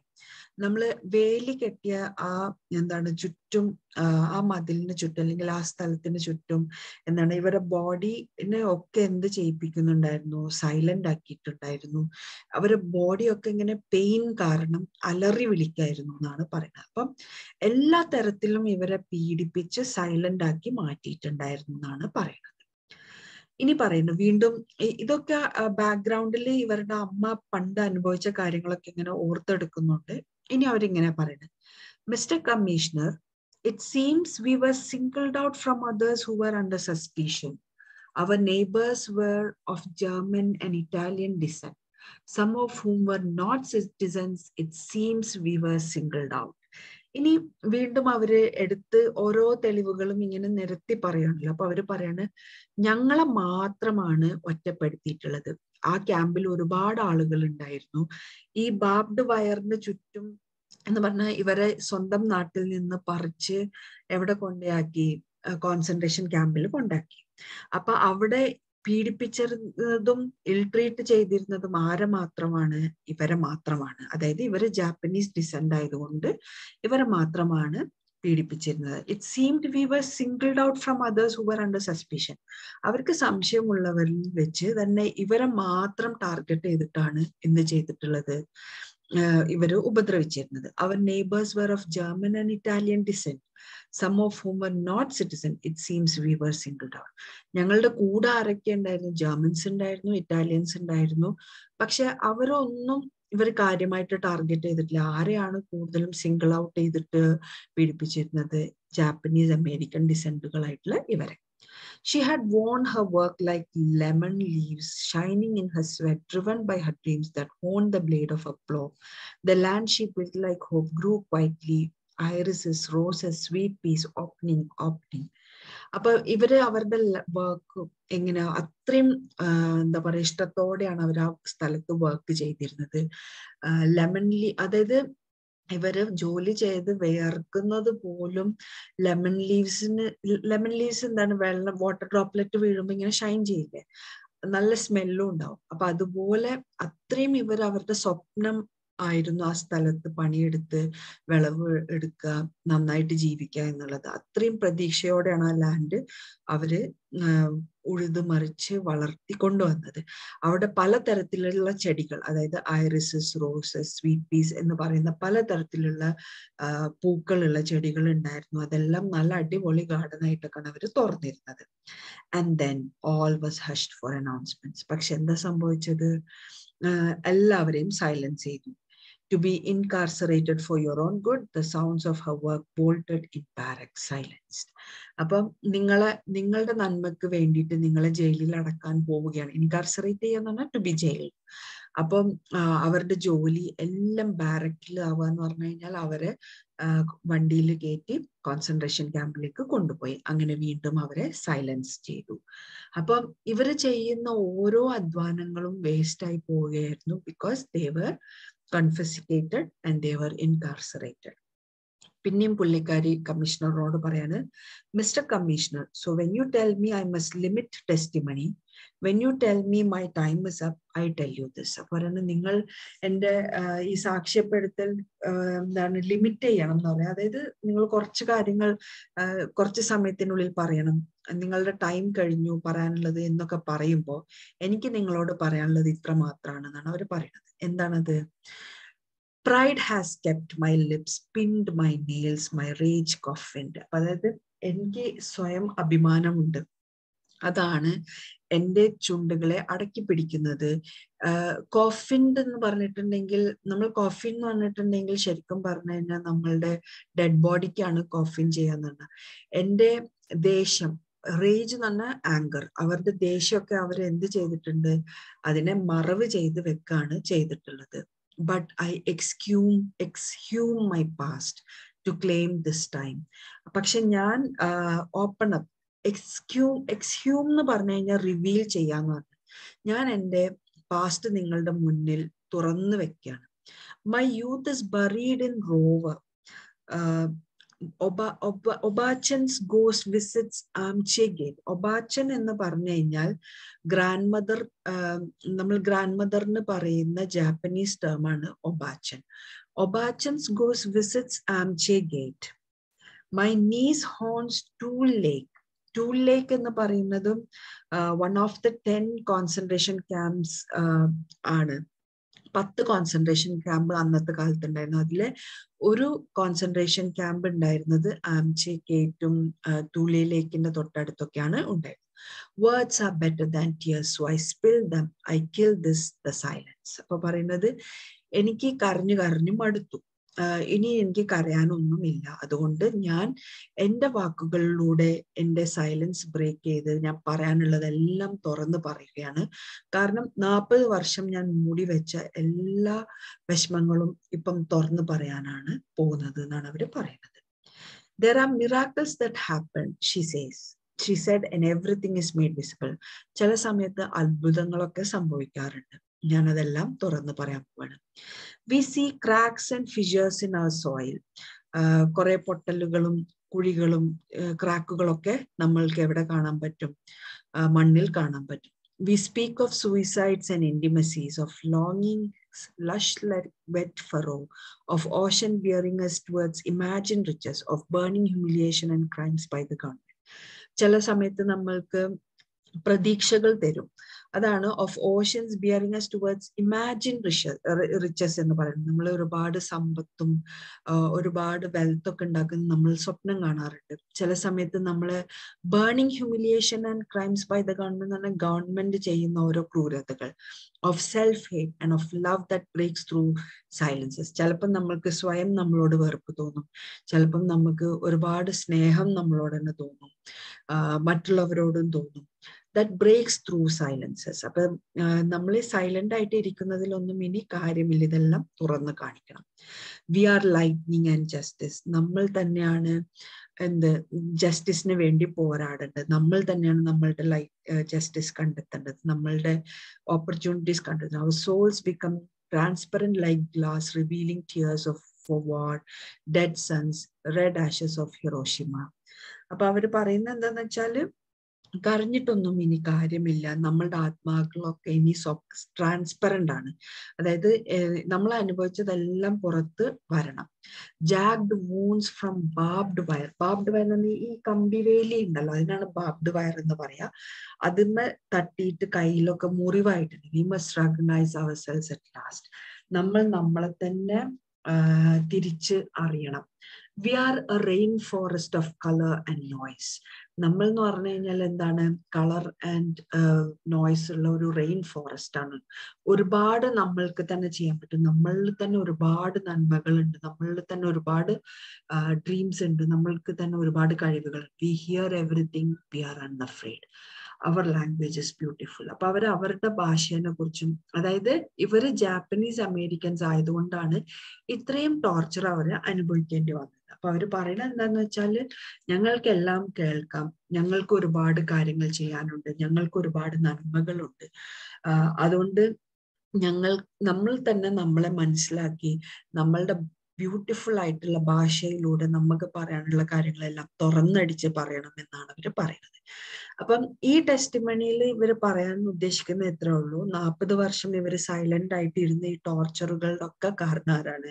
നമ്മള് വേലി കെട്ടിയ ആ എന്താണ് ചുറ്റും ആ മതിലിന് ചുറ്റും അല്ലെങ്കിൽ ആ സ്ഥലത്തിന് ചുറ്റും എന്താണ് ഇവരുടെ ബോഡിനെ ഒക്കെ എന്ത് ചെയ്യിപ്പിക്കുന്നുണ്ടായിരുന്നു? സൈലന്റ് ആക്കിയിട്ടുണ്ടായിരുന്നു. അവരുടെ ബോഡിയൊക്കെ ഇങ്ങനെ പെയിൻ കാരണം അലറി വിളിക്കായിരുന്നു എന്നാണ് പറയുന്നത്. അപ്പം എല്ലാ തരത്തിലും ഇവരെ പീഡിപ്പിച്ച് സൈലന്റ് ആക്കി മാറ്റിയിട്ടുണ്ടായിരുന്നു എന്നാണ് പറയുന്നത്. ഇനി പറയുന്നു വീണ്ടും ഇതൊക്കെ ബാക്ക്ഗ്രൗണ്ടിൽ ഇവരുടെ അമ്മ പണ്ട് അനുഭവിച്ച കാര്യങ്ങളൊക്കെ ഇങ്ങനെ ഓർത്തെടുക്കുന്നുണ്ട്. ഇനി അവരിങ്ങനെ പറയുന്നത്, mister commissioner, it seems we were singled out from others who were under suspicion. Our neighbors were of German and Italian descent, some of whom were not citizens. It seems we were singled out. ഇനി വീണ്ടും അവര് എടുത്ത് ഓരോ തെളിവുകളും ഇങ്ങനെ നിരത്തി പറയാണല്ലോ. അപ്പൊ അവര് പറയാണ്, ഞങ്ങളെ മാത്രമാണ് ഒറ്റപ്പെടുത്തിയിട്ടുള്ളത്. ആ ക്യാമ്പിൽ ഒരുപാട് ആളുകൾ ഉണ്ടായിരുന്നു. ഈ ബാർബ്ഡ് വയറിന് ചുറ്റും എന്ന് പറഞ്ഞാൽ ഇവരെ സ്വന്തം നാട്ടിൽ നിന്ന് പറിച്ച് എവിടെ കൊണ്ടാക്കി? കോൺസെൻട്രേഷൻ ക്യാമ്പിൽ കൊണ്ടാക്കി. അപ്പൊ അവിടെ പീഡിപ്പിച്ചിരുന്നതും ഇൽട്രീറ്റ് ചെയ്തിരുന്നതും ആരെ മാത്രമാണ്? ഇവരെ മാത്രമാണ്. അതായത് ഇവര് ജാപ്പനീസ് ഡിസെൻഡ് ആയതുകൊണ്ട് ഇവരെ മാത്രമാണ് പീഡിപ്പിച്ചിരുന്നത്. It seemed we were singled out from others who were under suspicion. അവർക്ക് സംശയമുള്ളവരിൽ വെച്ച് തന്നെ ഇവരെ മാത്രം ടാർഗറ്റ് ചെയ്തിട്ടാണ് എന്ത് ചെയ്തിട്ടുള്ളത്? ഇവര് ഉപദ്രവിച്ചിരുന്നത്. അവർ neighbours were of German and Italian descent, some of whom were not citizen. It seems we were singled out. ഞങ്ങളുടെ കൂടെ ആരൊക്കെ ഉണ്ടായിരുന്നു? ജർമൻസ് ഉണ്ടായിരുന്നു, ഇറ്റാലിയൻസ് ഉണ്ടായിരുന്നു. പക്ഷെ അവരൊന്നും ഇവർ കാര്യമായിട്ട് ടാർഗറ്റ് ചെയ്തിട്ടില്ല. ആരെയാണ് കൂടുതലും സിംഗിൾ ഔട്ട് ചെയ്തിട്ട് പീഡിപ്പിച്ചിരുന്നത്? ജാപ്പനീസ് അമേരിക്കൻ ഡിസെൻഡുകളായിട്ടുള്ള ഇവരെ. She had worn her work like lemon leaves, shining in her sweat, driven by her dreams that honed the blade of her plow. The land she built like hope grew quietly, irises, roses, sweet peas, opening. അപ്പൊ ഇവര് അവരുടെ work എങ്ങനെ അത്രയും എന്താ പറയുക ഇഷ്ടത്തോടെയാണ് അവർ ആ സ്ഥലത്ത് work ചെയ്തിരുന്നത്. അതായത് ഇവര് ജോലി ചെയ്ത് വിയർക്കുന്നത് പോലും ലെമൺ ലീവ്സ് എന്താണ്, വെള്ളം വാട്ടർ ഡ്രോപ്ലെറ്റ് വീഴുമ്പോ ഇങ്ങനെ ഷൈൻ ചെയ്യില്ലേ, നല്ല സ്മെല്ലും ഉണ്ടാവും. അപ്പൊ അതുപോലെ അത്രയും ഇവർ അവരുടെ സ്വപ്നം ആയിരുന്നു ആ സ്ഥലത്ത് പണിയെടുത്ത് വിളവ് എടുക്കുക, നന്നായിട്ട് ജീവിക്കുക എന്നുള്ളത്. അത്രയും പ്രതീക്ഷയോടെയാണ് ആ ലാൻഡ് അവര് ഉഴുതു മറിച്ച് വളർത്തിക്കൊണ്ടുവന്നത്. അവിടെ പലതരത്തിലുള്ള ചെടികൾ, അതായത് ഐറിസസ്, റോസസ്, സ്വീറ്റ് പീസ് എന്ന് പറയുന്ന പലതരത്തിലുള്ള പൂക്കളുള്ള ചെടികൾ ഉണ്ടായിരുന്നു. അതെല്ലാം നല്ല അടിപൊളി ഗാർഡൻ ആയിട്ടൊക്കെയാണ് അവർ തുറന്നിരുന്നത്. And then all was hushed for announcements. പക്ഷെ എന്താ സംഭവിച്ചത്? എല്ലാവരെയും സൈലൻസ് ചെയ്തു. To be incarcerated for your own good, the sounds of her work bolted in barracks, silenced. അപ്പം നിങ്ങളുടെ നന്മക്ക് വേണ്ടിയിട്ട് നിങ്ങളെ ജയിലിൽ അടക്കാൻ പോവുകയാണ്. ഇൻകാർസറേറ്റ് ചെയ്യാന്ന് പറഞ്ഞാൽ ടു ബി ജയിൽ. അപ്പം അവരുടെ ജോലി എല്ലാം ബാരക്കിൽ ആവുക എന്ന് പറഞ്ഞു കഴിഞ്ഞാൽ അവരെ വണ്ടിയിൽ കയറ്റി കോൺസെൻട്രേഷൻ ക്യാമ്പിലേക്ക് കൊണ്ടുപോയി. അങ്ങനെ വീണ്ടും അവരെ സൈലൻസ് ചെയ്തു. അപ്പം ഇവര് ചെയ്യുന്ന ഓരോ അധ്വാനങ്ങളും വേസ്റ്റ് ആയി പോവുകയായിരുന്നു. Because they were confiscated and they were incarcerated. പിന്നെയും പുള്ളിക്കാരി കമ്മീഷണറോട് പറയാണ്, mister commissioner, so when you tell me I must limit testimony, when you tell me my time is up, I tell you this. അപ്പൊ പറയുന്നത്, നിങ്ങൾ എൻ്റെ ഈ സാക്ഷ്യപ്പെടുത്തൽ എന്താണ് limit ചെയ്യണം എന്ന് പറയാം. അതായത് നിങ്ങൾ കുറച്ച് കാര്യങ്ങൾ കുറച്ച് സമയത്തിനുള്ളിൽ പറയണം, നിങ്ങളുടെ ടൈം കഴിഞ്ഞു പറയാനുള്ളത് എന്നൊക്കെ പറയുമ്പോൾ എനിക്ക് നിങ്ങളോട് പറയാനുള്ളത് ഇത്ര മാത്രമാണെന്നാണ് അവർ പറയുന്നത്. എന്താണത്? Pride has kept my lips, pinned my nails, my rage coffined. അതായത് എനിക്ക് സ്വയം അഭിമാനമുണ്ട്, അതാണ് എൻ്റെ ചുണ്ടുകളെ അടക്കി പിടിക്കുന്നത്. കോഫിൻഡ് എന്ന് പറഞ്ഞിട്ടുണ്ടെങ്കിൽ, നമ്മൾ കോഫിൻ എന്ന് പറഞ്ഞിട്ടുണ്ടെങ്കിൽ ശരിക്കും പറഞ്ഞു കഴിഞ്ഞാൽ നമ്മളുടെ ഡെഡ് ബോഡിക്കാണ് കോഫിൻ ചെയ്യാന്നുണ്ട്. എൻ്റെ ദേഷ്യം, റേജ് എന്ന് പറഞ്ഞാൽ ആങ്കർ, അവരുടെ ദേഷ്യമൊക്കെ അവർ എന്ത് ചെയ്തിട്ടുണ്ട്, അതിനെ മറവ് ചെയ്ത് വെക്കാണ് ചെയ്തിട്ടുള്ളത്. But I exhume my past to claim this time. പക്ഷെ ഞാൻ ഓപ്പൺ അപ്പ്, എക്സ്ഹ്യൂം എന്ന് പറഞ്ഞു കഴിഞ്ഞാൽ റിവീൽ ചെയ്യാന്ന് പറഞ്ഞു. ഞാൻ എൻ്റെ പാസ്റ്റ് നിങ്ങളുടെ മുന്നിൽ തുറന്നു വെക്കുകയാണ്. My youth is buried in rover. Obachan's ghost visits Amache gate. Obachan എന്ന് പറഞ്ഞു കഴിഞ്ഞാൽ ഗ്രാൻഡ് മദർ, നമ്മൾ ഗ്രാൻഡ് മദറിന് പറയുന്ന ജാപ്പനീസ് ടേമാണ് Obachan. Obachan's ghost visits Amache gate. My niece haunts Tule Lake. Tule Lake എന്ന് പറയുന്നതും one of the 10 concentration camps ആണ്. 10 കോൺസെൻട്രേഷൻ ക്യാമ്പ് അന്നത്തെ കാലത്ത് ഉണ്ടായിരുന്നു. അതിലെ ഒരു കോൺസെൻട്രേഷൻ ക്യാമ്പ് ഉണ്ടായിരുന്നത് ആംചെ ഗേറ്റും ടൂലെ ലേക്കിന്റെ തൊട്ടടുത്തൊക്കെയാണ് ഉണ്ടായിരുന്നത്. Words are better than tears, so I spill them, I kill this, the silence. അപ്പൊ പറയുന്നത്, എനിക്ക് കരഞ്ഞു മടുത്തു, ഇനി എനിക്ക് കരയാനൊന്നുമില്ല, അതുകൊണ്ട് ഞാൻ എൻ്റെ വാക്കുകളിലൂടെ എൻ്റെ സൈലൻസ് ബ്രേക്ക് ചെയ്ത് ഞാൻ പറയാനുള്ളതെല്ലാം തുറന്ന് പറയുകയാണ്. കാരണം 40 വർഷം ഞാൻ മൂടി വെച്ച എല്ലാ വിഷമങ്ങളും ഇപ്പം തുറന്ന് പറയാനാണ് പോകുന്നത് എന്നാണ് അവർ പറയുന്നത്. There are miracles that happen, she said, and everything is made visible. ചില സമയത്ത് അത്ഭുതങ്ങളൊക്കെ സംഭവിക്കാറുണ്ട്, ഞാനതെല്ലാം തുറന്ന് പറയാൻ പോവാണ്. We see cracks and fissures in our soil. കുറെ പൊട്ടലുകളും കുഴികളും ക്രാക്കുകളൊക്കെ നമ്മൾക്ക് എവിടെ കാണാൻ പറ്റും? മണ്ണിൽ കാണാൻ പറ്റും. We speak of suicides and intimacies, of longings, lush like wet furrow, of ocean bearing us towards imagined riches, of burning humiliation and crimes by the government. ചില സമയത്ത് നമ്മൾക്ക് പ്രതീക്ഷകൾ തരും, അതാണ് of oceans bearing us towards imagine riches എന്ന് പറയുന്നത്. നമ്മൾ ഒരുപാട് സമ്പത്തും ഒരുപാട് വെൽത്ത് ഒക്കെ ഉണ്ടാക്കുന്ന നമ്മൾ സ്വപ്നം കാണാറുണ്ട്. ചില സമയത്ത് നമ്മൾ burning humiliation and crimes by the government എന്ന് പറഞ്ഞാൽ ഗവൺമെന്റ് ചെയ്യുന്ന ഓരോ ക്രൂരതകൾ, of self hate and of love that breaks through silences. ചിലപ്പം നമ്മൾക്ക് സ്വയം നമ്മളോട് വെറുപ്പ് തോന്നും, ചിലപ്പം നമുക്ക് ഒരുപാട് സ്നേഹം നമ്മളോട് തന്നെ തോന്നും, മറ്റുള്ളവരോടും തോന്നും. That breaks through silences. അപ്പൊ നമ്മൾ സൈലന്റ് ആയിട്ട് ഇരിക്കുന്നതിലൊന്നും ഇനി കാര്യമില്ല, ഇതെല്ലാം തുറന്ന് കാണിക്കണം. We are lightning and justice. നമ്മൾ തന്നെയാണ് ജസ്റ്റിസിന് വേണ്ടി പോരാടേണ്ടത്. നമ്മൾ തന്നെയാണ് നമ്മളുടെ ജസ്റ്റിസ് കണ്ടെത്തേണ്ടത്, നമ്മളുടെ ഓപ്പർച്യൂണിറ്റീസ് കണ്ടെത്തുന്നത്. Our souls become transparent like glass, revealing tears of for war, dead sons, red ashes of Hiroshima. അപ്പൊ അവര് പറയുന്നത് എന്താന്ന് വെച്ചാല് കരഞ്ഞിട്ടൊന്നും ഇനി കാര്യമില്ല, നമ്മളുടെ ആത്മാക്കളൊക്കെ ഇനി ട്രാൻസ്പെറന്റ് ആണ്. അതായത് നമ്മൾ അനുഭവിച്ചതെല്ലാം പുറത്ത് വരണം. Jagged wounds from barbed wire. Barbed wire എന്ന് ഈ കമ്പിവേലി ഉണ്ടല്ലോ, അതിനാണ് ബാബ്ഡ് വയർ എന്ന് പറയാ. അതിന്മേ തട്ടിയിട്ട് കയ്യിലൊക്കെ മുറിവായിട്ടുണ്ട്. We must recognise ourselves at last. നമ്മൾ നമ്മളെ തന്നെ തിരിച്ച് അറിയണം. We are a rainforest of colour and noise. നമ്മൾ എന്ന് പറഞ്ഞു കഴിഞ്ഞാൽ എന്താണ്? കളർ ആൻഡ് നോയ്സ് ഉള്ള ഒരു റെയിൻ ഫോറസ്റ്റ് ആണ്. ഒരുപാട് നമ്മൾക്ക് തന്നെ ചെയ്യാൻ പറ്റും. നമ്മളിൽ തന്നെ ഒരുപാട് നന്മകളുണ്ട്, നമ്മളിൽ തന്നെ ഒരുപാട് ഡ്രീംസ് ഉണ്ട്, നമ്മൾക്ക് തന്നെ ഒരുപാട് കഴിവുകൾ. We hear everything, we are unafraid, our language is beautiful. അപ്പൊ അവരുടെ ഭാഷേനെ കുറിച്ചും, അതായത് ഇവര് ജാപ്പനീസ് അമേരിക്കൻസ് ആയതുകൊണ്ടാണ് ഇത്രയും ടോർച്ചർ അവര് അനുഭവിക്കേണ്ടി വന്നത്. അപ്പൊ അവര് പറയുന്നത് എന്താന്ന് വെച്ചാല്, ഞങ്ങൾക്കെല്ലാം കേൾക്കാം, ഞങ്ങൾക്ക് ഒരുപാട് കാര്യങ്ങൾ ചെയ്യാനുണ്ട്, ഞങ്ങൾക്ക് ഒരുപാട് നന്മകളുണ്ട്. അതുകൊണ്ട് നമ്മൾ തന്നെ നമ്മളെ മനസ്സിലാക്കി നമ്മളുടെ ബ്യൂട്ടിഫുൾ ആയിട്ടുള്ള ഭാഷയിലൂടെ നമുക്ക് പറയാനുള്ള കാര്യങ്ങളെല്ലാം തുറന്നടിച്ച് പറയണം എന്നാണ് അവര് പറയുന്നത്. അപ്പം ഈ ടെസ്റ്റിമണിയിൽ ഇവര് പറയാൻ ഉദ്ദേശിക്കുന്നത് എത്രേ ഉള്ളൂ, 40 വർഷം ഇവര് സൈലന്റ് ആയിട്ട് ഇരുന്ന ഈ ടോർച്ചറുകളുടെ ഒക്കെ കാരണക്കാരാണ്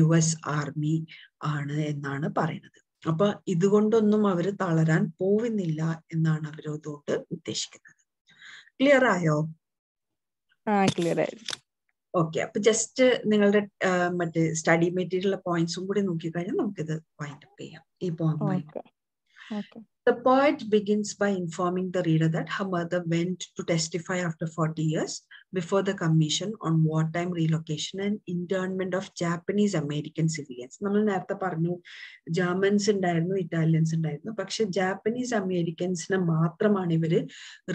US ആർമി ആണ് എന്നാണ് പറയുന്നത്. അപ്പൊ ഇതുകൊണ്ടൊന്നും അവര് തളരാൻ പോവുന്നില്ല എന്നാണ് അവരതുകൊണ്ട് ഉദ്ദേശിക്കുന്നത്. ക്ലിയർ ആയോ? ക്ലിയർ ആയി. ഓക്കെ, അപ്പൊ ജസ്റ്റ് നിങ്ങളുടെ മറ്റേ സ്റ്റഡി മെറ്റീരിയൽ പോയിന്റ്സും കൂടി നോക്കിക്കഴിഞ്ഞാൽ നമുക്കിത് വൈൻഡ് അപ്പ് ചെയ്യാം ഈ point. The poet begins by informing the reader that her mother went to testify after 40 years before the commission on wartime relocation and internment of Japanese American civilians. നമ്മൾ നേരത്തെ പറഞ്ഞു Germans ഉണ്ടായിരുന്നു, Italians ഉണ്ടായിരുന്നു, പക്ഷെ Japanese അമേരിക്കൻസിനെ മാത്രമാണ് ഇവര്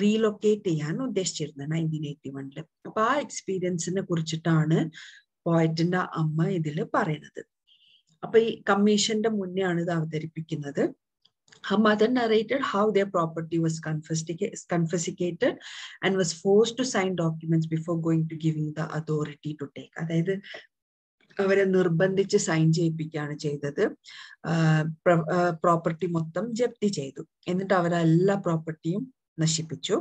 relocate ചെയ്യാൻ ഉദ്ദേശിച്ചിരുന്നത് 1981. അപ്പൊ ആ എക്സ്പീരിയൻസിനെ കുറിച്ചിട്ടാണ് പോയറ്റിന്റെ അമ്മ ഇതിൽ പറയുന്നത്. അപ്പൊ ഈ കമ്മീഷന്റെ മുന്നേ ആണ് ഇത് അവതരിപ്പിക്കുന്നത്. Her mother narrated how their property was confiscated and was forced to sign documents before going to giving the authority to take. അതായത് അവരെ നിർബന്ധിച്ച് സൈൻ ചെയ്യിപ്പിക്കുകയാണ് ചെയ്തത്. പ്രോപ്പർട്ടി മൊത്തം ജപ്തി ചെയ്തു, എന്നിട്ട് അവരെല്ലാ പ്രോപ്പർട്ടിയും നശിപ്പിച്ചു.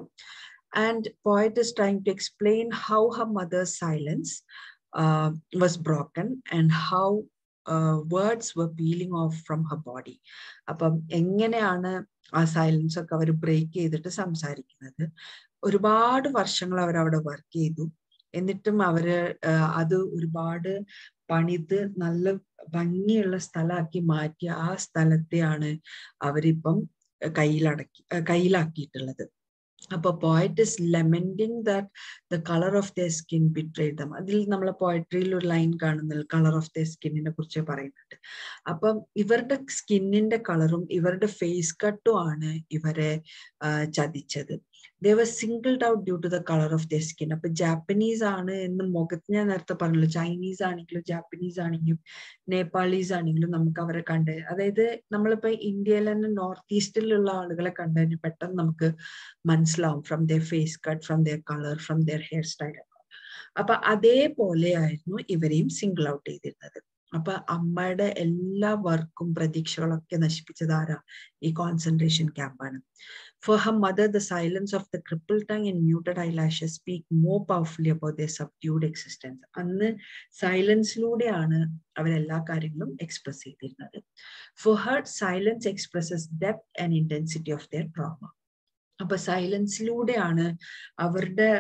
And poet is trying to explain how her mother's silence was broken and how words were peeling off from her body. അപ്പം എങ്ങനെയാണ് ആ സൈലൻസ് ഒക്കെ അവർ ബ്രേക്ക് ചെയ്തിട്ട് സംസാരിക്കുന്നത്? ഒരുപാട് വർഷങ്ങൾ അവരവിടെ വർക്ക് ചെയ്തു, എന്നിട്ടും അവര് അത് ഒരുപാട് പണിത് നല്ല ഭംഗിയുള്ള സ്ഥലമാക്കി മാറ്റി ആ സ്ഥലത്തെയാണ് അവരിപ്പം കയ്യിലാക്കിയിട്ടുള്ളത്. അപ്പൊ poet is lamenting that the colour of their skin betrayed them. അതിൽ നമ്മളെ പോയട്രിയിൽ ഒരു ലൈൻ കാണുന്നത് കളർ ഓഫ് ദെയർ സ്കിന്നിനെ കുറിച്ച് പറയുന്നുണ്ട്. അപ്പം ഇവരുടെ സ്കിന്നിന്റെ കളറും ഇവരുടെ ഫേസ് കട്ടും ആണ് ഇവരെ ചതിച്ചത്. they were singled out due to the color of their skin. അപ്പൊ ജാപ്പനീസ് ആണ് എന്ന് മുഖത്ത് ഞാൻ നേരത്തെ പറഞ്ഞല്ലോ, ചൈനീസ് ആണെങ്കിലും ജാപ്പനീസ് ആണെങ്കിലും നേപ്പാളീസ് ആണെങ്കിലും നമുക്ക് അവരെ കണ്ട്, അതായത് നമ്മളിപ്പോ ഇന്ത്യയിൽ തന്നെ നോർത്ത് ഈസ്റ്റിലുള്ള ആളുകളെ കണ്ടതിന് പെട്ടെന്ന് നമുക്ക് മനസ്സിലാവും from their face cut, from their colour, from their hair style. അപ്പൊ അതേപോലെ ആയിരുന്നു ഇവരെയും സിംഗിൾ ഔട്ട് ചെയ്തിരുന്നത്. അപ്പൊ അമ്മയുടെ എല്ലാ വർക്കും പ്രതീക്ഷകളൊക്കെ നശിപ്പിച്ചത് ആരാ? ഈ concentration ക്യാമ്പാണ്. For her mother, the silence of the crippled tongue and muted eyelashes speak more powerfully about their subdued existence. അന്ന് സൈലൻസിലൂടെയാണ് അവരെല്ലാ കാര്യങ്ങളും എക്സ്പ്രസ് ചെയ്തിരുന്നത്. For her, silence expresses depth and intensity of their trauma. അപ്പൊ സൈലൻസിലൂടെയാണ് അവരുടെ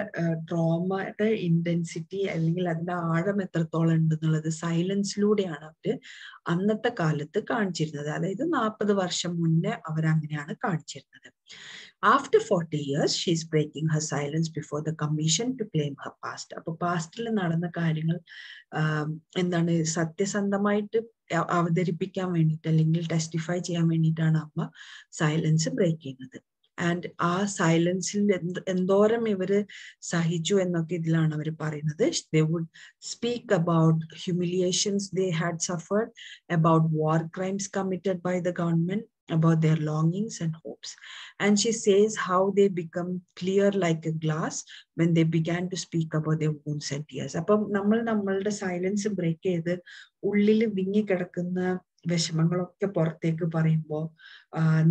ട്രോമയുടെ intensity അല്ലെങ്കിൽ അതിന്റെ ആഴം എത്രത്തോളം ഉണ്ടെന്നുള്ളത് സൈലൻസിലൂടെയാണ് അവര് അന്നത്തെ കാലത്ത് കാണിച്ചിരുന്നത്. അതായത് 40 വർഷം മുന്നേ അവരങ്ങനെയാണ് കാണിച്ചിരുന്നത്. After 40 years, she is breaking her silence before the commission to claim her past. അപ്പൊ പാസ്റ്റിൽ നടന്ന കാര്യങ്ങൾ എന്താണ് സത്യസന്ധമായിട്ട് അവതരിപ്പിക്കാൻ വേണ്ടിയിട്ട് അല്ലെങ്കിൽ ടെസ്റ്റിഫൈ ചെയ്യാൻ വേണ്ടിയിട്ടാണ് അമ്മ സൈലൻസ് ബ്രേക്ക് ചെയ്യുന്നത്. ആൻഡ് ആ സൈലൻസിൽ എന്തോരം ഇവര് സഹിച്ചു എന്നൊക്കെ ഇതിലാണ് അവർ പറയുന്നത്. They would speak about humiliations they had suffered, about war crimes committed by the government, about their longings and hopes. And she says how they become clear like a glass when they began to speak about their wounds and tears. അപ്പം നമ്മളുടെ silence break ചെയ്ത് ഉള്ളിൽ വിങ്ങിക്കിടക്കുന്ന വിഷമങ്ങളൊക്കെ പുറത്തേക്ക് പറയുമ്പോൾ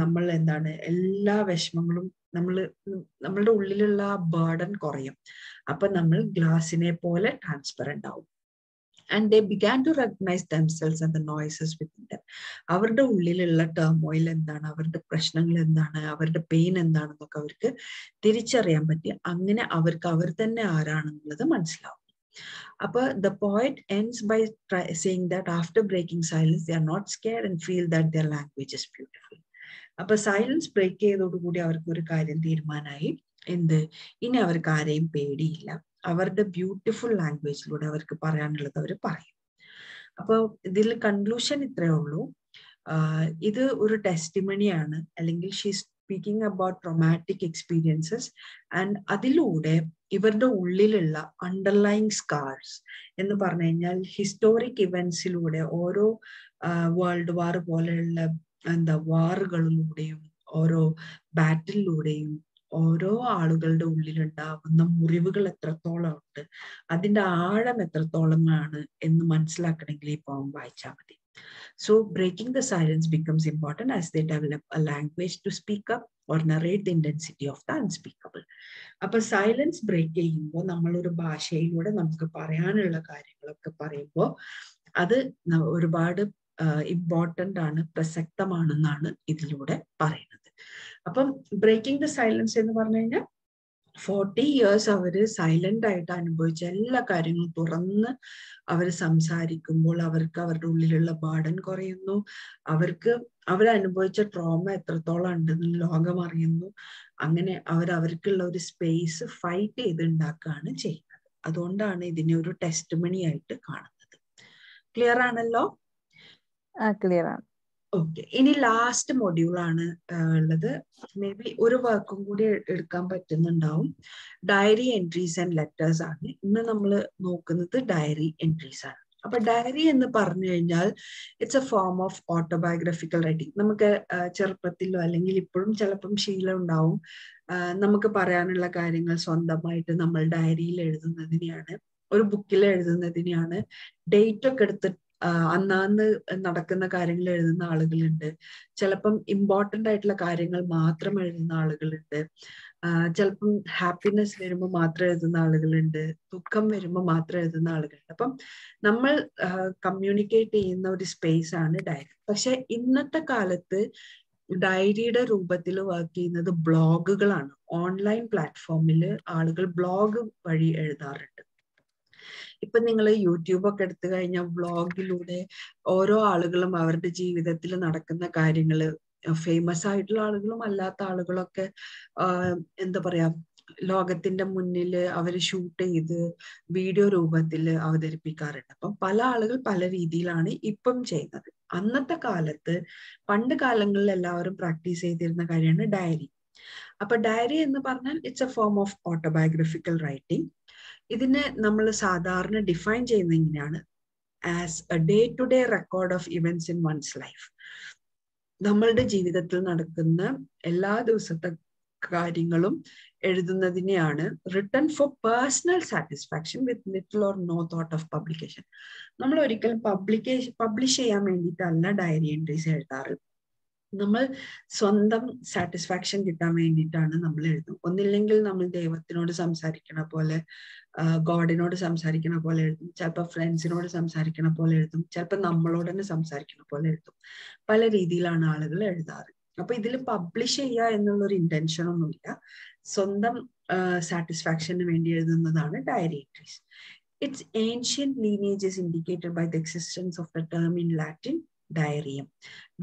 നമ്മൾ എന്താണ് എല്ലാ വിഷമങ്ങളും നമ്മളുടെ ഉള്ളിലുള്ള ആ ബേർഡൻ കുറയും. അപ്പൊ നമ്മൾ ഗ്ലാസിനെ പോലെ ട്രാൻസ്പെറന്റ് ആവും. And they began to recognize themselves and the noises within them. അവരുടെ ഉള്ളിലുള്ള ടേർമോയിൽ എന്താണ്, അവരുടെ പ്രശ്നങ്ങൾ എന്താണ്, അവരുടെ പെയിൻ എന്താണെന്നൊക്കെ അവർക്ക് തിരിച്ചറിയാൻ പറ്റി. അങ്ങനെ അവർക്ക് അവർ തന്നെ ആരാണെന്നുള്ളത് മനസ്സിലാവും. അപ്പൊ the poet ends by saying that after breaking silence they are not scared and feel that their language is beautiful. അപ്പൊ സൈലൻസ് ബ്രേക്ക് ചെയ്തതോടുകൂടി അവർക്ക് ഒരു കാര്യം തീരുമാനമായി. എന്ത്? ഇനി അവർക്ക് ആരെയും പേടിയില്ല. അവരുടെ ബ്യൂട്ടിഫുൾ ലാംഗ്വേജിലൂടെ അവർക്ക് പറയാനുള്ളത് അവർ പറയും. അപ്പൊ ഇതിൽ കൺക്ലൂഷൻ ഇത്രയേ ഉള്ളൂ. ഇത് ഒരു ടെസ്റ്റിമണിയാണ്, അല്ലെങ്കിൽ she speaking about traumatic experiences. And അതിലൂടെ ഇവരുടെ ഉള്ളിലുള്ള അണ്ടർലൈങ് സ്കാർസ് എന്ന് പറഞ്ഞു കഴിഞ്ഞാൽ ഹിസ്റ്റോറിക് ഇവന്റ്സിലൂടെ ഓരോ വേൾഡ് വാർ പോലെയുള്ള വാറുകളിലൂടെയും ഓരോ ബാറ്റിലൂടെയും ഓരോ ആളുകളുടെ ഉള്ളിലുണ്ടാവുന്ന മുറിവുകൾ എത്രത്തോളം ഉണ്ട്, അതിന്റെ ആഴം എത്രത്തോളമാണ് എന്ന് മനസ്സിലാക്കണമെങ്കിൽ ഈ പോം വായിച്ചാൽ മതി. So breaking the silence becomes important as they develop a language to speak up or narrate the intensity of the unspeakable. അപ്പൊ സൈലൻസ് ബ്രേക്ക് ചെയ്യുമ്പോൾ നമ്മളൊരു ഭാഷയിലൂടെ നമുക്ക് പറയാനുള്ള കാര്യങ്ങളൊക്കെ പറയുമ്പോൾ അത് ഒരുപാട് ഇമ്പോർട്ടൻ്റ് ആണ്, പ്രസക്തമാണെന്നാണ് ഇതിലൂടെ പറയുന്നത്. അപ്പം ബ്രേക്കിംഗ് ദ സൈലൻസ് എന്ന് പറഞ്ഞു കഴിഞ്ഞാൽ 40 years അവര് സൈലന്റ് ആയിട്ട് അനുഭവിച്ച എല്ലാ കാര്യങ്ങളും തുറന്ന് അവർ സംസാരിക്കുമ്പോൾ അവർക്ക് അവരുടെ ഉള്ളിലുള്ള ബർഡൻ കുറയുന്നു. അവരനുഭവിച്ച ട്രോമ എത്രത്തോളം ഉണ്ടെന്ന് ലോകം അറിയുന്നു. അങ്ങനെ അവർക്കുള്ള ഒരു സ്പേസ് ഫൈറ്റ് ചെയ്ത് ഉണ്ടാക്കുകയാണ് ചെയ്യുന്നത്. അതുകൊണ്ടാണ് ഇതിനെ ഒരു ടെസ്റ്റിമണി ആയിട്ട് കാണുന്നത്. ക്ലിയർ ആണല്ലോ? ക്ലിയർ ആണ്. ഓക്കെ, ഇനി ലാസ്റ്റ് മൊഡ്യൂളാണ് ഉള്ളത്. മേ ബി ഒരു വർക്കും കൂടി എടുക്കാൻ പറ്റുന്നുണ്ടാവും. ഡയറി എൻട്രീസ് ആൻഡ് ലെറ്റേഴ്സ് ആണ് ഇന്ന് നമ്മൾ നോക്കുന്നത്. ഡയറി എൻട്രീസ് ആണ്. അപ്പൊ ഡയറി എന്ന് പറഞ്ഞു കഴിഞ്ഞാൽ it's a form of autobiographical writing. നമുക്ക് ചെറുപ്പത്തിലോ അല്ലെങ്കിൽ ഇപ്പോഴും ചിലപ്പം ശീലം ഉണ്ടാവും, നമുക്ക് പറയാനുള്ള കാര്യങ്ങൾ സ്വന്തമായിട്ട് നമ്മൾ ഡയറിയിൽ എഴുതുന്നതിനെയാണ്, ഒരു ബുക്കിൽ എഴുതുന്നതിനെയാണ് ഡേറ്റ് ഒക്കെ എടുത്ത് അന്നാന്ന് നടക്കുന്ന കാര്യങ്ങൾ എഴുതുന്ന ആളുകളുണ്ട്. ചിലപ്പം ഇമ്പോർട്ടൻ്റ് ആയിട്ടുള്ള കാര്യങ്ങൾ മാത്രം എഴുതുന്ന ആളുകളുണ്ട്. ചിലപ്പം ഹാപ്പിനെസ് വരുമ്പോൾ മാത്രം എഴുതുന്ന ആളുകളുണ്ട്, ദുഃഖം വരുമ്പോൾ മാത്രം എഴുതുന്ന ആളുകളുണ്ട്. അപ്പം നമ്മൾ കമ്മ്യൂണിക്കേറ്റ് ചെയ്യുന്ന ഒരു സ്പേസ് ആണ് ഡയറി. പക്ഷെ ഇന്നത്തെ കാലത്ത് ഡയറിയുടെ രൂപത്തിൽ വർക്ക് ചെയ്യുന്നത് ബ്ലോഗുകളാണ്. ഓൺലൈൻ പ്ലാറ്റ്ഫോമിൽ ആളുകൾ ബ്ലോഗ് വഴി എഴുതാറുണ്ട്. ഇപ്പൊ നിങ്ങൾ യൂട്യൂബൊക്കെ എടുത്തു കഴിഞ്ഞാൽ വ്ളോഗിലൂടെ ഓരോ ആളുകളും അവരുടെ ജീവിതത്തിൽ നടക്കുന്ന കാര്യങ്ങള്, ഫേമസ് ആയിട്ടുള്ള ആളുകളും അല്ലാത്ത ആളുകളൊക്കെ എന്താ പറയാ, ലോകത്തിന്റെ മുന്നിൽ അവര് ഷൂട്ട് ചെയ്ത് വീഡിയോ രൂപത്തിൽ അവതരിപ്പിക്കാറുണ്ട്. അപ്പം പല ആളുകൾ പല രീതിയിലാണ് ഇപ്പം ചെയ്യുന്നത്. അന്നത്തെ കാലത്ത് പണ്ട് കാലങ്ങളിൽ എല്ലാവരും പ്രാക്ടീസ് ചെയ്തിരുന്ന കാര്യമാണ് ഡയറി. അപ്പൊ ഡയറി എന്ന് പറഞ്ഞാൽ it's a form of autobiographical writing. ഇതിനെ നമ്മൾ സാധാരണ ഡിഫൈൻ ചെയ്യുന്ന ഇങ്ങനെയാണ്: as a day to day record of events in one's life. നമ്മളുടെ ജീവിതത്തിൽ നടക്കുന്ന എല്ലാ ദിവസത്തെ കാര്യങ്ങളും എഴുതുന്നതിനെയാണ് written for personal satisfaction with little or no thought of publication. നമ്മൾ ഒരിക്കലും പബ്ലിഷ് ചെയ്യാൻ വേണ്ടിയിട്ടല്ല ഡയറി എൻട്രീസ് എഴുതാറ്. നമ്മൾ സ്വന്തം സാറ്റിസ്ഫാക്ഷൻ കിട്ടാൻ വേണ്ടിയിട്ടാണ് നമ്മൾ എഴുതും. ഒന്നില്ലെങ്കിൽ നമ്മൾ ദൈവത്തിനോട് സംസാരിക്കണ പോലെ, ഗോഡിനോട് സംസാരിക്കണ പോലെ എഴുതും, ചിലപ്പോൾ ഫ്രണ്ട്സിനോട് സംസാരിക്കണ പോലെ എഴുതും, ചിലപ്പോൾ നമ്മളോട് തന്നെ സംസാരിക്കണ പോലെ എഴുതും. പല രീതിയിലാണ് ആളുകൾ എഴുതാറ്. അപ്പൊ ഇതിൽ പബ്ലിഷ് ചെയ്യുക എന്നുള്ളൊരു ഇന്റൻഷൻ ഒന്നുമില്ല, സ്വന്തം സാറ്റിസ്ഫാക്ഷന് വേണ്ടി എഴുതുന്നതാണ് diary entries. Its ancient lineage is indicated by the existence of the term in Latin ഡയറിയം.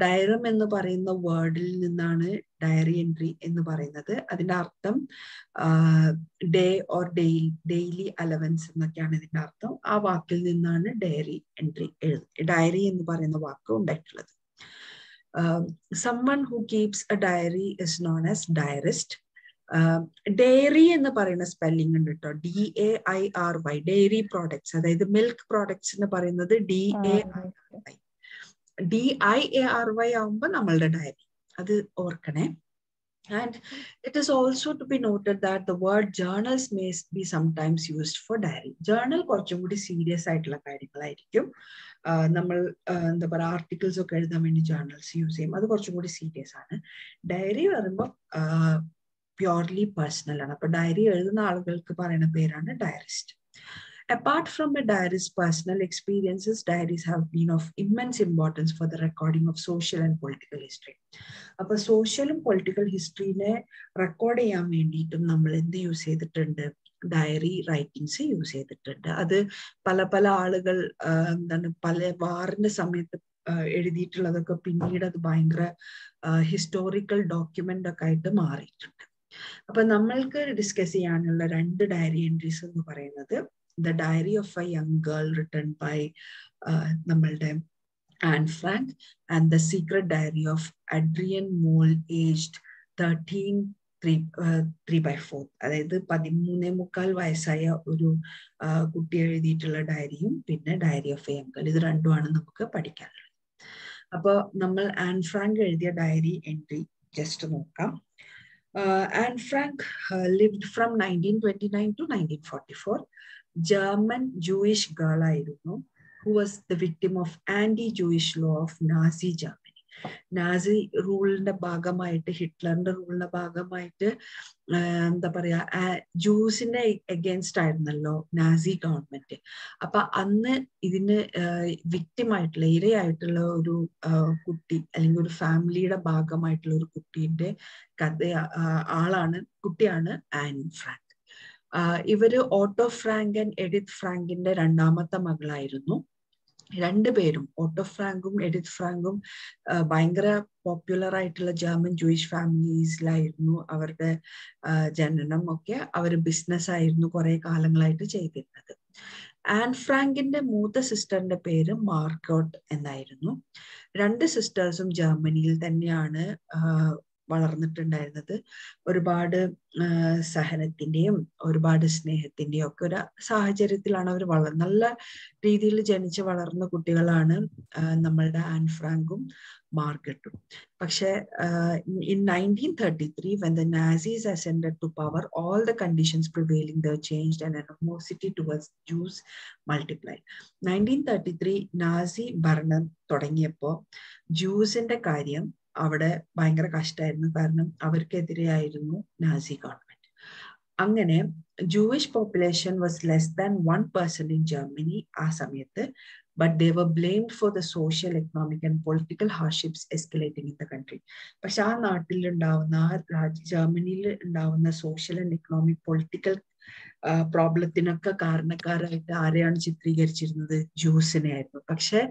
ഡയറിയം എന്ന് പറയുന്ന വേർഡിൽ നിന്നാണ് ഡയറി എൻട്രി എന്ന് പറയുന്നത്. അതിന്റെ അർത്ഥം ഡേ ഓർ ഡെയിലി അലവൻസ് എന്നൊക്കെയാണ് ഇതിന്റെ അർത്ഥം. ആ വാക്കിൽ നിന്നാണ് ഡയറി എൻട്രി ഡയറി എന്ന് പറയുന്ന വാക്ക് ഉണ്ടായിട്ടുള്ളത്. Someone who keeps a diary is known as diarist. Diary എന്ന് പറയുന്ന സ്പെല്ലിംഗ് ഉണ്ട് കേട്ടോ, DAIRY, ഡയറി പ്രോഡക്ട്സ്, അതായത് മിൽക്ക് പ്രോഡക്ട്സ് എന്ന് പറയുന്നത് DIARY ആവുമ്പോൾ നമ്മളുടെ ഡയറി, അത് ഓർക്കണേ. And it is also to be noted that the word journals may be sometimes used for diary. Journal കുറച്ചും കൂടി സീരിയസ് ആയിട്ടുള്ള കാര്യങ്ങളായിരിക്കും. നമ്മൾ എന്താ പറയുക, ആർട്ടിക്കിൾസ് ഒക്കെ എഴുതാൻ വേണ്ടി ജേർണൽസ് യൂസ് ചെയ്യും, അത് കുറച്ചും കൂടി സീരിയസ് ആണ്. ഡയറി പറയുമ്പോൾ പ്യോർലി പേഴ്സണൽ ആണ്. അപ്പൊ ഡയറി എഴുതുന്ന ആളുകൾക്ക് പറയുന്ന പേരാണ് ഡയറിസ്റ്റ്. Apart from a diarist's personal experiences, diaries have been of immense importance for the recording of social and political history. അപ്പോൾ സോഷ്യലും പൊളിറ്റിക്കൽ ഹിസ്റ്ററിനെ റെക്കോർഡ് ചെയ്യാൻ വേണ്ടിയിട്ടും നമ്മൾ എന്ത് യൂസ് ചെയ്തിട്ടുണ്ട്, ഡയറി റൈറ്റിങ്സ് യൂസ് ചെയ്തിട്ടുണ്ട്. അത് പല ആളുകൾ എന്താണ് പല വാറിന്റെ സമയത്ത് എഴുതിയിട്ടുള്ളതൊക്കെ പിന്നീട് അത് ഭയങ്കര ഹിസ്റ്റോറിക്കൽ ഡോക്യുമെന്റ് ഒക്കെ ആയിട്ട് മാറിയിട്ടുണ്ട്. അപ്പൊ നമ്മൾക്ക് ഡിസ്കസ് ചെയ്യാനുള്ള 2 ഡയറി എൻട്രീസ് എന്ന് പറയുന്നത് The Diary of a Young Girl written by നമ്മളുടെ Anne Frank and The Secret Diary of Adrienne Mole aged 3/4. അതായത് 13.25 വയസ്സായ ഒരു കുട്ടി എഴുതിയിട്ടുള്ള ഡയറിയും പിന്നെ diary of a young girl, ഇത് രണ്ടുമാണ് നമുക്ക് പഠിക്കാനുള്ളത്. അപ്പോൾ നമ്മൾ ആൻ ഫ്രാങ്ക് എഴുതിയ ഡയറി എൻട്രി ജസ്റ്റ് നോക്കാം. Anne Frank lived from 1929 to 1944. German Jewish girl ആയിരുന്നു, who was the victim of anti-Jewish law of Nazi Germany. Nazi റൂളിന്റെ ഭാഗമായിട്ട്, ഹിറ്റ്ലറിന്റെ റൂളിന്റെ ഭാഗമായിട്ട് എന്താ പറയാ, ജൂസിന്റെ എഗെയിൻസ്റ്റ് ആയിരുന്നല്ലോ നാസി ഗവൺമെന്റ്. അപ്പൊ അന്ന് ഇതിന് വിക്ടിമായിട്ടുള്ള, ഇരയായിട്ടുള്ള ഒരു കുട്ടി അല്ലെങ്കിൽ ഒരു ഫാമിലിയുടെ ഭാഗമായിട്ടുള്ള ഒരു കുട്ടീന്റെ കുട്ടിയാണ് ആൻ ഫ്രാങ്ക്. ഇവര് ഓട്ടോ ഫ്രാങ്ക് ആൻഡ് എഡിത്ത് ഫ്രാങ്കിന്റെ 2ാമത്തെ മകളായിരുന്നു. 2 പേരും, ഓട്ടോ ഫ്രാങ്കും എഡിത്ത് ഫ്രാങ്കും, ഭയങ്കര പോപ്പുലർ ആയിട്ടുള്ള ജർമ്മൻ ജൂയിഷ് ഫാമിലീസിലായിരുന്നു അവരുടെ ജനനം ഒക്കെ. അവർ ബിസിനസ് ആയിരുന്നു കുറെ കാലങ്ങളായിട്ട് ചെയ്തിരുന്നത്. ആൻ ഫ്രാങ്കിന്റെ മൂത്ത സിസ്റ്ററിന്റെ പേര് മാർഗോട്ട് എന്നായിരുന്നു. 2 സിസ്റ്റേഴ്സും ജർമ്മനിയിൽ തന്നെയാണ് വളർന്നിട്ടുണ്ടായിരുന്നത്. ഒരുപാട് സഹനത്തിന്റെയും ഒരുപാട് സ്നേഹത്തിന്റെയും ഒക്കെ ഒരു സാഹചര്യത്തിലാണ് അവർ നല്ല രീതിയിൽ ജനിച്ച് വളർന്ന കുട്ടികളാണ് നമ്മളുടെ ആൻ ഫ്രാങ്കും മാർഗറ്റും. പക്ഷെ in 1933, when the Nazis ascended to power, all the conditions prevailing there changed and animosity towards Jews multiplied. 1933 Nazi ഭരണം തുടങ്ങിയപ്പോ ജൂസിന്റെ കാര്യം അവിടെ ഭയങ്കര കഷ്ടമായിരുന്നു, കാരണം അവർക്കെതിരെയായിരുന്നു നാസി ഗവൺമെന്റ്. അങ്ങനെ Jewish population was less than 1% in Germany ആ സമയത്ത്. But they were blamed for the social, economic and political hardships escalating in the country. പക്ഷെ ആ നാട്ടിലുണ്ടാവുന്ന, ജർമ്മനിയിൽ ഉണ്ടാവുന്ന സോഷ്യൽ ആൻഡ് എക്കണോമിക് പൊളിറ്റിക്കൽ പ്രോബ്ലത്തിനൊക്കെ കാരണക്കാരായിട്ട് ആരെയാണ് ചിത്രീകരിച്ചിരുന്നത്? ജൂസിനെ ആയിരുന്നു. പക്ഷെ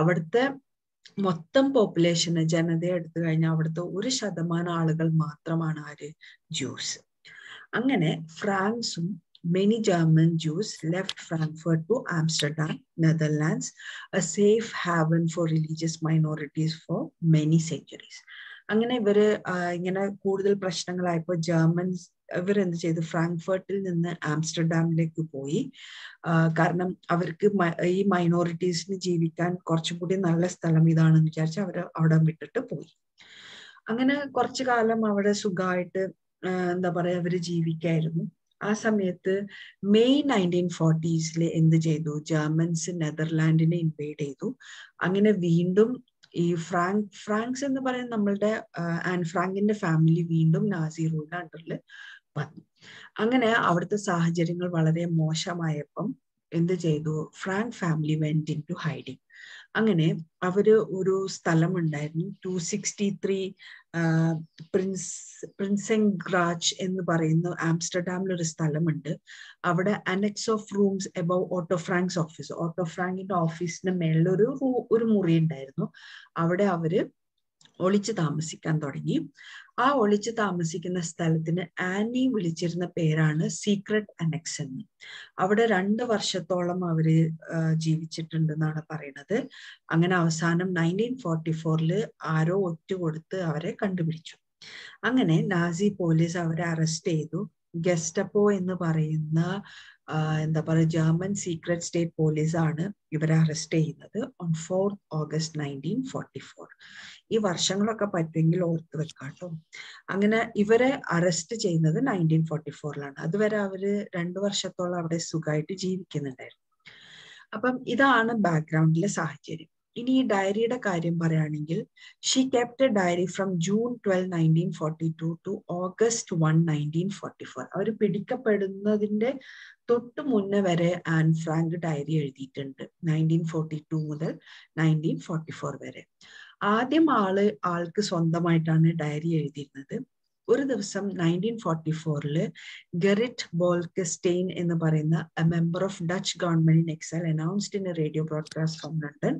അവിടുത്തെ മൊത്തം പോപ്പുലേഷന്, ജനതയെ എടുത്തു കഴിഞ്ഞാൽ അവിടുത്തെ 1% ആളുകൾ മാത്രമാണ് ആര്? ജൂസ്. അങ്ങനെ ഫ്രാൻസും many German Jews left Frankfurt to Amsterdam, Netherlands, a safe haven for religious minorities for many centuries. അങ്ങനെ ഇങ്ങനെ കൂടുതൽ പ്രശ്നങ്ങളായപ്പോൾ ഇവരെന്ത് ചെയ്തു? ഫ്രാങ്ക്ഫർട്ടിൽ നിന്ന് ആംസ്റ്റർഡാമിലേക്ക് പോയി. കാരണം അവർക്ക് ഈ മൈനോറിറ്റീസിന് ജീവിക്കാൻ കുറച്ചും കൂടി നല്ല സ്ഥലം ഇതാണെന്ന് വിചാരിച്ച് അവർ അവിടെ വിട്ടിട്ട് പോയി. അങ്ങനെ കുറച്ചു കാലം അവിടെ സുഖമായിട്ട് എന്താ പറയാ അവര് ജീവിക്കായിരുന്നു. ആ സമയത്ത് മെയ് 1940s എന്ത് ചെയ്തു? ജർമ്മൻസ് നെതർലാൻഡിനെ ഇൻവേഡ് ചെയ്തു. അങ്ങനെ വീണ്ടും ഈ ഫ്രാങ്ക്സ് എന്ന് പറയുന്ന നമ്മളുടെ ആൻ ഫ്രാങ്കിന്റെ ഫാമിലി വീണ്ടും നാസി റൂളിന്റെ അണ്ടറിൽ വന്നു. അങ്ങനെ അവിടുത്തെ സാഹചര്യങ്ങൾ വളരെ മോശമായപ്പം എന്ത് ചെയ്തു? Frank family went into hiding. അങ്ങനെ അവര് ഒരു സ്ഥലമുണ്ടായിരുന്നു, 263 പ്രിൻസെൻഗ്രാച്ച് എന്ന് പറയുന്ന ആംസ്റ്റർഡാമിൽ ഒരു സ്ഥലമുണ്ട്. അവിടെ annex of rooms above Otto Frank's office, Otto ഫ്രാങ്കിന്റെ ഓഫീസിന് മേളിൽ ഒരു മുറി ഉണ്ടായിരുന്നു. അവിടെ അവര് ഒളിച്ചു താമസിക്കാൻ തുടങ്ങി. ആ ഒളിച്ചു താമസിക്കുന്ന സ്ഥലത്തിന് ആനി വിളിച്ചിരുന്ന പേരാണ് സീക്രട്ട് അനക്സ് എന്ന്. അവിടെ 2 വർഷത്തോളം അവര് ജീവിച്ചിട്ടുണ്ടെന്നാണ് പറയുന്നത്. അങ്ങനെ അവസാനം 1944 ആരോ ഒറ്റുകൊടുത്ത് അവരെ കണ്ടുപിടിച്ചു. അങ്ങനെ നാസി പോലീസ് അവരെ അറസ്റ്റ് ചെയ്തു. ഗെസ്റ്റപ്പോ എന്ന് പറയുന്ന എന്താ പറയുക, ജർമ്മൻ സീക്രട്ട് സ്റ്റേറ്റ് പോലീസ് ആണ് ഇവരെ അറസ്റ്റ് ചെയ്യുന്നത് on 4th August 1944. ഈ വർഷങ്ങളൊക്കെ പറ്റുമെങ്കിൽ ഓർത്ത് വെക്കാട്ടോ. അങ്ങനെ ഇവരെ അറസ്റ്റ് ചെയ്യുന്നത് 1944 അതുവരെ അവര് 2 വർഷത്തോളം അവിടെ സുഖമായിട്ട് ജീവിക്കുന്നുണ്ടായിരുന്നു. അപ്പം ഇതാണ് ബാക്ക്ഗ്രൗണ്ടിലെ സാഹചര്യം. ഇനി ഈ ഡയറിയുടെ കാര്യം പറയുകയാണെങ്കിൽ, she kept a diary from June 12, 1942 to August 1, 1944. അവർ പിടിക്കപ്പെടുന്നതിന്റെ തൊട്ട് മുന്നേ വരെ ആൻ ഫ്രാങ്ക് ഡയറി എഴുതിയിട്ടുണ്ട്, 1942 മുതൽ 1944 വരെ. ആദ്യം ആൾക്ക് സ്വന്തമായിട്ടാണ് ഡയറി എഴുതിയിരുന്നത്. ഒരു ദിവസം 1944 ഗെറിറ്റ് ബോൾക്കെസ്റ്റെയിൻ എന്ന് പറയുന്ന A member of Dutch government in exile announced in a radio broadcast from London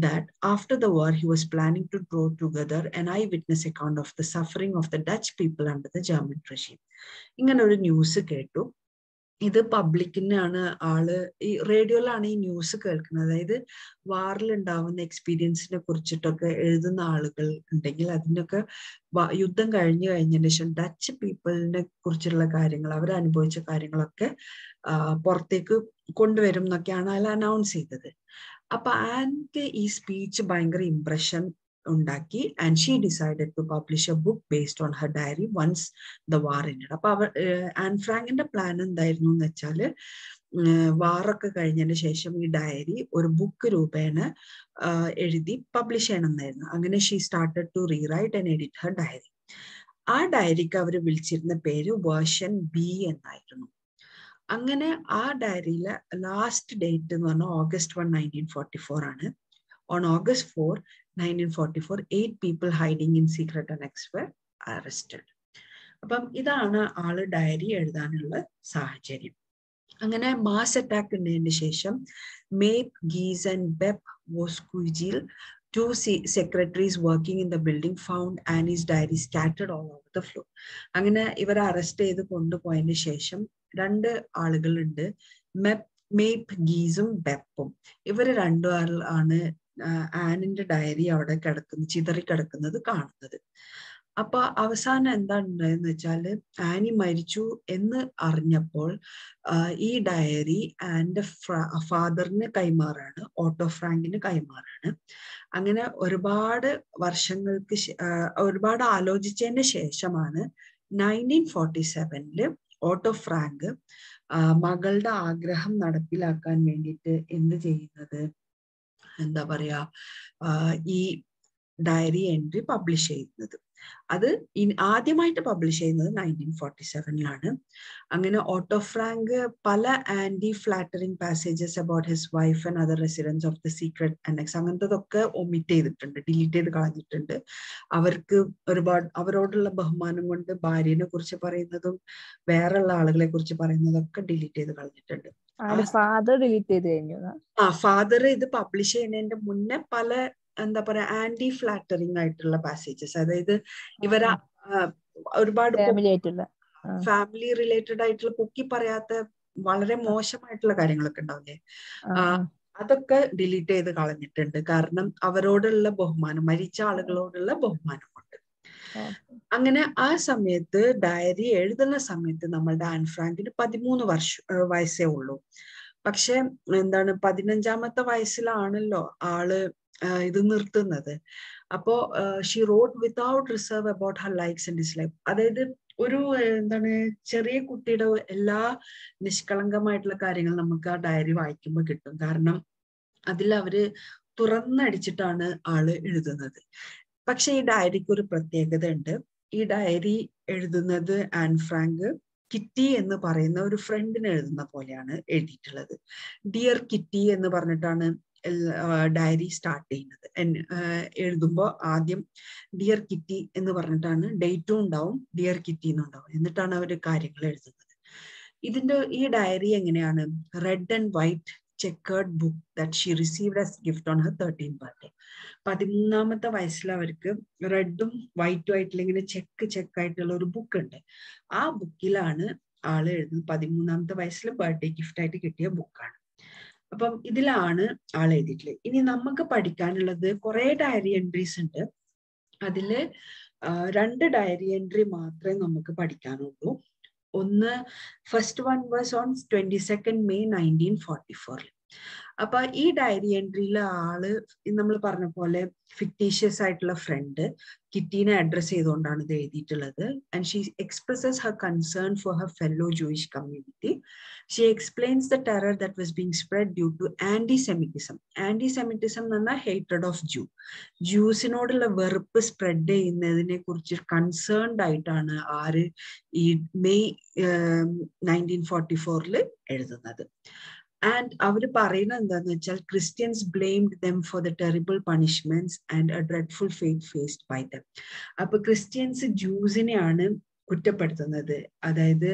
that after the war he was planning to draw together an eyewitness account of the suffering of the Dutch people under the German regime. ഇങ്ങനെ ഒരു news കേട്ടു. ഇത് പബ്ലിക്കിനാണ്, ആള് ഈ റേഡിയോയിലാണ് ഈ news കേൾക്കുന്നത്. അതായത് വാറിൽ ഉണ്ടാവുന്ന എക്സ്പീരിയൻസിനെ കുറിച്ചിട്ടൊക്കെ എഴുതുന്ന ആളുകൾ ഉണ്ടെങ്കിൽ അതിനൊക്കെ യുദ്ധം കഴിഞ്ഞതിന് ശേഷം ഡച്ച് പീപ്പിളിനെ കുറിച്ചുള്ള കാര്യങ്ങൾ, അവരനുഭവിച്ച കാര്യങ്ങളൊക്കെ പുറത്തേക്ക് കൊണ്ടുവരും എന്നൊക്കെയാണ് അതിൽ അനൗൺസ് ചെയ്തത്. അപ്പൊ ആൻക്ക് ഈ സ്പീച്ച് ഭയങ്കര ഇംപ്രഷൻ ഉണ്ടാക്കി. And she decided to publish a book based on her diary once the war ended. അപ്പൊ ആൻ ഫ്രാങ്കിന്റെ പ്ലാൻ എന്തായിരുന്നു എന്ന് വെച്ചാല്, വാറൊക്കെ കഴിഞ്ഞതിന് ശേഷം ഈ ഡയറി ഒരു ബുക്ക് രൂപേണ എഴുതി പബ്ലിഷ് ചെയ്യണമെന്നായിരുന്നു. അങ്ങനെ she started to rewrite and edit her diary. ആ ഡയറിക്ക് അവർ വിളിച്ചിരുന്ന പേര് വേർഷൻ ബി എന്നായിരുന്നു. അങ്ങനെ ആ ഡയറിയിലെ ലാസ്റ്റ് ഡേറ്റ് എന്ന് പറഞ്ഞാൽ August 1, 1944 ആണ്. On August 4, 1944, 8 people hiding in secret annex were arrested. അപ്പം ഇതാണ് ആള് ഡയറി എഴുതാനുള്ള സാഹചര്യം. അങ്ങനെ മാസ് അറ്റാക്ക് ഉണ്ടായതിന് ശേഷം Miep, Gies and Bep Voskuijl, 2 secretaries working in the building found Annie's diary scattered all over the floor. അങ്ങനെ ഇവരെ അറസ്റ്റ് ചെയ്ത് കൊണ്ടുപോയതിന് ശേഷം 2 ആളുകളുണ്ട്, മേപ്പ്, ഗീസും ബെപ്പും. ഇവര് 2 ആണ് ആനിന്റെ ഡയറി അവിടെ ചിതറിക്കിടക്കുന്നത് കാണുന്നത്. അപ്പൊ അവസാനം എന്താ ഉണ്ടായെന്ന് വെച്ചാല്, ആനി മരിച്ചു എന്ന് അറിഞ്ഞപ്പോൾ ഈ ഡയറി ആന്റെ ഫാദറിന് കൈമാറാണ്, ഓട്ടോ ഫ്രാങ്കിന് കൈമാറാണ്. അങ്ങനെ ഒരുപാട് വർഷങ്ങൾക്ക് ഒരുപാട് ആലോചിച്ചതിന് ശേഷമാണ് 1947 ഓട്ടോ ഫ്രാങ്ക് മകളുടെ ആഗ്രഹം നടപ്പിലാക്കാൻ വേണ്ടിയിട്ട് എന്ത് ചെയ്യുന്നത്, എന്താ പറയാ, ഈ ഡയറി എൻട്രി പബ്ലിഷ് ചെയ്യുന്നത്. അത് ആദ്യമായിട്ട് പബ്ലിഷ് ചെയ്യുന്നത് 1947 അങ്ങനെ ഓട്ടോ ഫ്രാങ്ക് പല anti flattering passages about his wife and other residents of the secret annex അങ്ങനത്തതൊക്കെ ഒമിറ്റ് ചെയ്തിട്ടുണ്ട്, ഡിലീറ്റ് ചെയ്ത് കളഞ്ഞിട്ടുണ്ട്. അവർക്ക് അവരോടുള്ള ബഹുമാനം കൊണ്ട് ഭാര്യനെ കുറിച്ച് പറയുന്നതും വേറെയുള്ള ആളുകളെ കുറിച്ച് പറയുന്നതൊക്കെ ഡിലീറ്റ് ചെയ്ത് കളഞ്ഞിട്ടുണ്ട്. ഫാദർ ഡിലീറ്റ് ചെയ്ത് കഴിഞ്ഞു. ഫാദർ ഇത് പബ്ലിഷ് ചെയ്യുന്നതിന്റെ മുന്നേ പല എന്താ പറയാ ആന്റി ഫ്ലാറ്ററിംഗ് ആയിട്ടുള്ള പാസേജസ്, അതായത് ഇവരെ ഒരുപാട് ഫാമിലി റിലേറ്റഡ് ആയിട്ടുള്ള പൊക്കി പറയാത്ത വളരെ മോശമായിട്ടുള്ള കാര്യങ്ങളൊക്കെ ഉണ്ടാവില്ലേ, അതൊക്കെ ഡിലീറ്റ് ചെയ്ത് കളഞ്ഞിട്ടുണ്ട്. കാരണം അവരോടുള്ള ബഹുമാനം, മരിച്ച ആളുകളോടുള്ള ബഹുമാനം കൊണ്ട്. അങ്ങനെ ആ സമയത്ത് ഡയറി എഴുതുന്ന സമയത്ത് നമ്മളുടെ ആൻ ഫ്രാങ്കിന് 13 വയസ്സേ ഉള്ളൂ. പക്ഷെ എന്താണ് 15ാമത്തെ വയസ്സിലാണല്ലോ ആള് ഇത് നിർത്തുന്നത്. അപ്പോ she wrote without reserve about Har likes and dislike. അതായത് ഒരു എന്താണ് ചെറിയ കുട്ടിയുടെ എല്ലാ നിഷ്കളങ്കമായിട്ടുള്ള കാര്യങ്ങൾ നമുക്ക് ആ ഡയറി വായിക്കുമ്പോൾ കിട്ടും. കാരണം അതിൽ അവര് തുറന്നടിച്ചിട്ടാണ് ആള് എഴുതുന്നത്. പക്ഷെ ഈ ഡയറിക്ക് ഒരു പ്രത്യേകത ഉണ്ട്. ഈ ഡയറി എഴുതുന്നത് ആൻ ഫ്രാങ്ക് കിറ്റി എന്ന് പറയുന്ന ഒരു ഫ്രണ്ടിന് എഴുതുന്ന പോലെയാണ് എഴുതിയിട്ടുള്ളത്. ഡിയർ കിറ്റി എന്ന് പറഞ്ഞിട്ടാണ് ഡയറി സ്റ്റാർട്ട് ചെയ്യുന്നത്. എഴുതുമ്പോൾ ആദ്യം ഡിയർ കിറ്റി എന്ന് പറഞ്ഞിട്ടാണ് ഡേറ്റും ഉണ്ടാവും, ഡിയർ കിറ്റി എന്നുണ്ടാവും, എന്നിട്ടാണ് അവർ കാര്യങ്ങൾ എഴുതുന്നത്. ഈ ഡയറി എങ്ങനെയാണ്? Red and white checkered book that she received as gift on her 13th birthday. 13ാമത്തെ വയസ്സിൽ അവർക്ക് റെഡും വൈറ്റും ആയിട്ടുള്ള ഇങ്ങനെ ചെക്കായിട്ടുള്ള ഒരു ബുക്ക് ഉണ്ട്. ആ ബുക്കിലാണ് ആള് എഴുതുന്നത്. 13ാമത്തെ വയസ്സിൽ ബർത്ത്ഡേ ഗിഫ്റ്റ് ആയിട്ട് കിട്ടിയ ബുക്കാണ്. അപ്പം ഇതിലാണ് ആൾ എഴുതിയിട്ടുള്ളത്. ഇനി നമുക്ക് പഠിക്കാനുള്ളത് കുറെ ഡയറി എൻട്രീസ് ഉണ്ട്. അതില് 2 ഡയറി എൻട്രി മാത്രമേ നമുക്ക് പഠിക്കാനുള്ളൂ. ഒന്ന്, first one was on 22nd May 1944. അപ്പൊ ഈ ഡയറി എൻട്രിയിൽ ആള് നമ്മൾ പറഞ്ഞ പോലെ ഫിക്ടീഷ്യസ് ആയിട്ടുള്ള ഫ്രണ്ട് കിറ്റീനെ അഡ്രസ് ചെയ്തുകൊണ്ടാണ് ഇത് എഴുതിയിട്ടുള്ളത്. And she expresses her concern for her fellow Jewish community. She explains the terror that was being spread due to antisemitism. Antisemitism എന്ന് പറഞ്ഞാൽ ഹേറ്റഡ് ഓഫ് ജൂസിനോടുള്ള വെറുപ്പ് സ്പ്രെഡ് ചെയ്യുന്നതിനെ കുറിച്ച് കൺസേൺഡ് ആയിട്ടാണ് ആര് ഈ മെയ് 1944 എഴുതുന്നത്. ആൻഡ് അവർ പറയുന്നത് എന്താന്ന് വെച്ചാൽ Christians blamed them for the terrible punishments and a dreadful fate faced by them. അപ്പൊ ക്രിസ്ത്യൻസ് ജൂസിനെയാണ് കുറ്റപ്പെടുത്തുന്നത്. അതായത്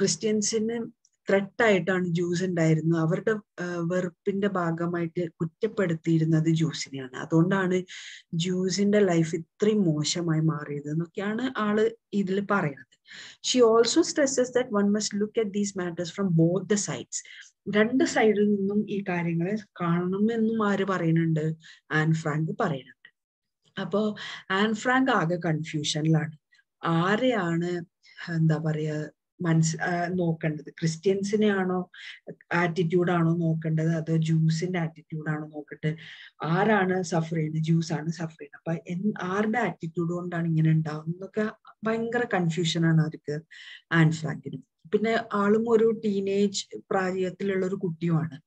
ക്രിസ്ത്യൻസിന് ത്രെട്ടായിട്ടാണ് ജൂസ് ഉണ്ടായിരുന്നത്. അവരുടെ വെറുപ്പിന്റെ ഭാഗമായിട്ട് കുറ്റപ്പെടുത്തിയിരുന്നത് ജൂസിനെയാണ്. അതുകൊണ്ടാണ് ജൂസിന്റെ ലൈഫ് ഇത്രയും മോശമായി മാറിയത് എന്നൊക്കെയാണ് ആള് ഇതിൽ പറയുന്നത്. She also stresses that one must look at these matters from both the sides. 2 സൈഡിൽ നിന്നും ഈ കാര്യങ്ങളെ കാണണമെന്നും ആര് പറയുന്നുണ്ട്? ആൻ ഫ്രാങ്ക് പറയുന്നുണ്ട്. അപ്പോ ആൻ ഫ്രാങ്ക് ആകെ കൺഫ്യൂഷനിലാണ്. ആരെയാണ് എന്താ പറയാ നോക്കേണ്ടത്? ക്രിസ്ത്യൻസിനെയാണോ ആറ്റിറ്റ്യൂഡാണോ നോക്കേണ്ടത്, അതോ ജൂസിന്റെ ആറ്റിറ്റ്യൂഡാണോ നോക്കേണ്ടത്? ആരാണ് സഫർ ചെയ്യുന്നത്? ജ്യൂസ് ആണ് സഫർ ചെയ്യുന്നത്. അപ്പൊ ആരുടെ ആറ്റിറ്റ്യൂഡ് കൊണ്ടാണ് ഇങ്ങനെ ഉണ്ടാവുന്നതൊക്കെ ഭയങ്കര കൺഫ്യൂഷനാണ് അവർക്ക്, ആൻ ഫ്രാങ്കിനും. പിന്നെ ആളും ഒരു ടീനേജ് പ്രായത്തിലുള്ള ഒരു കുട്ടിയുമാണ്.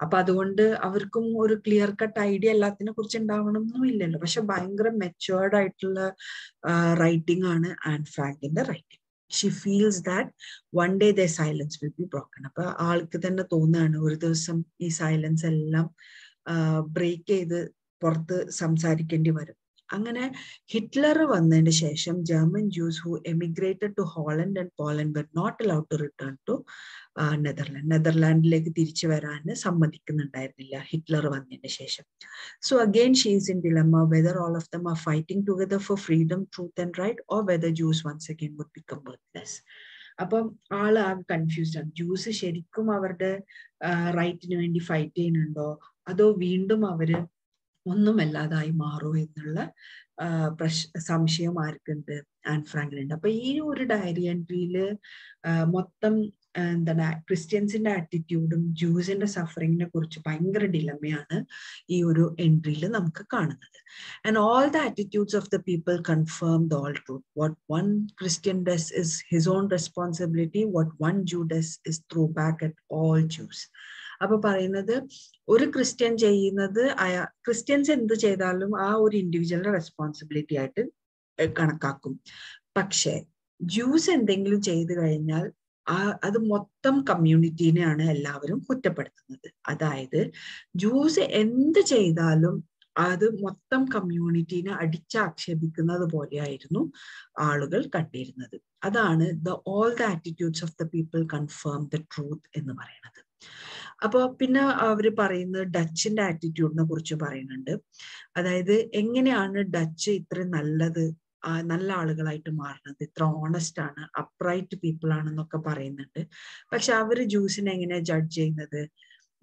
അപ്പൊ അതുകൊണ്ട് അവർക്കും ഒരു ക്ലിയർ കട്ട് ഐഡിയ എല്ലാത്തിനെ കുറിച്ച് ഉണ്ടാവണമെന്നും ഇല്ലല്ലോ. പക്ഷെ ഭയങ്കര മെച്ചുവേർഡ് ആയിട്ടുള്ള റൈറ്റിംഗ് ആണ് ആൻ ഫ്രാങ്കിന്റെ writing. She feels that one day their silence will be broken. അപ്പൊ ആൾക്ക് തന്നെ തോന്നുകയാണ് ഒരു ദിവസം ഈ സൈലൻസ് എല്ലാം ബ്രേക്ക് ചെയ്ത് പുറത്ത് സംസാരിക്കേണ്ടി വരും. അങ്ങനെ ഹിറ്റ്ലർ വന്നതിന് ശേഷം German Jews who emigrated to Holland and Poland were not allowed to return to നെതർലാൻഡിലേക്ക് തിരിച്ചു വരാൻ സമ്മതിക്കുന്നുണ്ടായിരുന്നില്ല ഹിറ്റ്ലർ വന്നതിന് ശേഷം. So again she is in dilemma whether all of them are fighting together for freedom, truth and right, or whether Jews once again would become birthless. അപ്പം ആള് ആകെ confused ആണ്. ജൂസ് ശരിക്കും അവരുടെ റൈറ്റിന് വേണ്ടി ഫൈറ്റ് ചെയ്യുന്നുണ്ടോ, അതോ വീണ്ടും അവര് ഒന്നുമല്ലാതായി മാറൂ എന്നുള്ള സംശയം ആർക്കുണ്ട്? ആൻ ഫ്രാങ്കിനുണ്ട്. അപ്പൊ ഈ ഒരു ഡയറി എൻട്രിയില് മൊത്തം എന്താണ് ക്രിസ്ത്യൻസിന്റെ ആറ്റിറ്റ്യൂഡും ജൂസിന്റെ സഫറിങ്ങിനെ കുറിച്ച് ഭയങ്കര ഡിലമയാണ് ഈ ഒരു എൻട്രിയിൽ നമുക്ക് കാണുന്നത്. And all the attitudes of the people confirm the old truth. What one Christian does is his own responsibility, what one Jew does is thrown back at all Jews. അപ്പൊ പറയുന്നത് ഒരു ക്രിസ്ത്യൻ ചെയ്യുന്നത് ക്രിസ്ത്യൻസ് എന്ത് ചെയ്താലും ആ ഒരു ഇൻഡിവിജ്വലിന്റെ responsibility ആയിട്ട് കണക്കാക്കും. പക്ഷെ ജൂസ് എന്തെങ്കിലും ചെയ്തു കഴിഞ്ഞാൽ അത് മൊത്തം കമ്മ്യൂണിറ്റീനെയാണ് എല്ലാവരും കുറ്റപ്പെടുത്തുന്നത്. അതായത് ജൂസ് എന്ത് ചെയ്താലും അത് മൊത്തം കമ്മ്യൂണിറ്റീനെ അടിച്ചാക്ഷേപിക്കുന്നത് പോലെയായിരുന്നു ആളുകൾ കണ്ടിരുന്നത്. അതാണ് all the attitudes of the people confirm the truth എന്ന് പറയുന്നത്. അപ്പൊ പിന്നെ അവര് പറയുന്നത് ഡച്ചിന്റെ ആറ്റിറ്റ്യൂഡിനെ കുറിച്ച് പറയുന്നുണ്ട്. അതായത് എങ്ങനെയാണ് ഡച്ച് ഇത്ര നല്ല ആളുകളായിട്ട് മാറുന്നത്, ഇത്ര ഓണസ്റ്റ് ആണ്, അപ്രൈറ്റ് പീപ്പിൾ ആണെന്നൊക്കെ പറയുന്നുണ്ട്. പക്ഷെ അവര് ജൂസിനെ എങ്ങനെയാ ജഡ്ജ് ചെയ്യുന്നത്?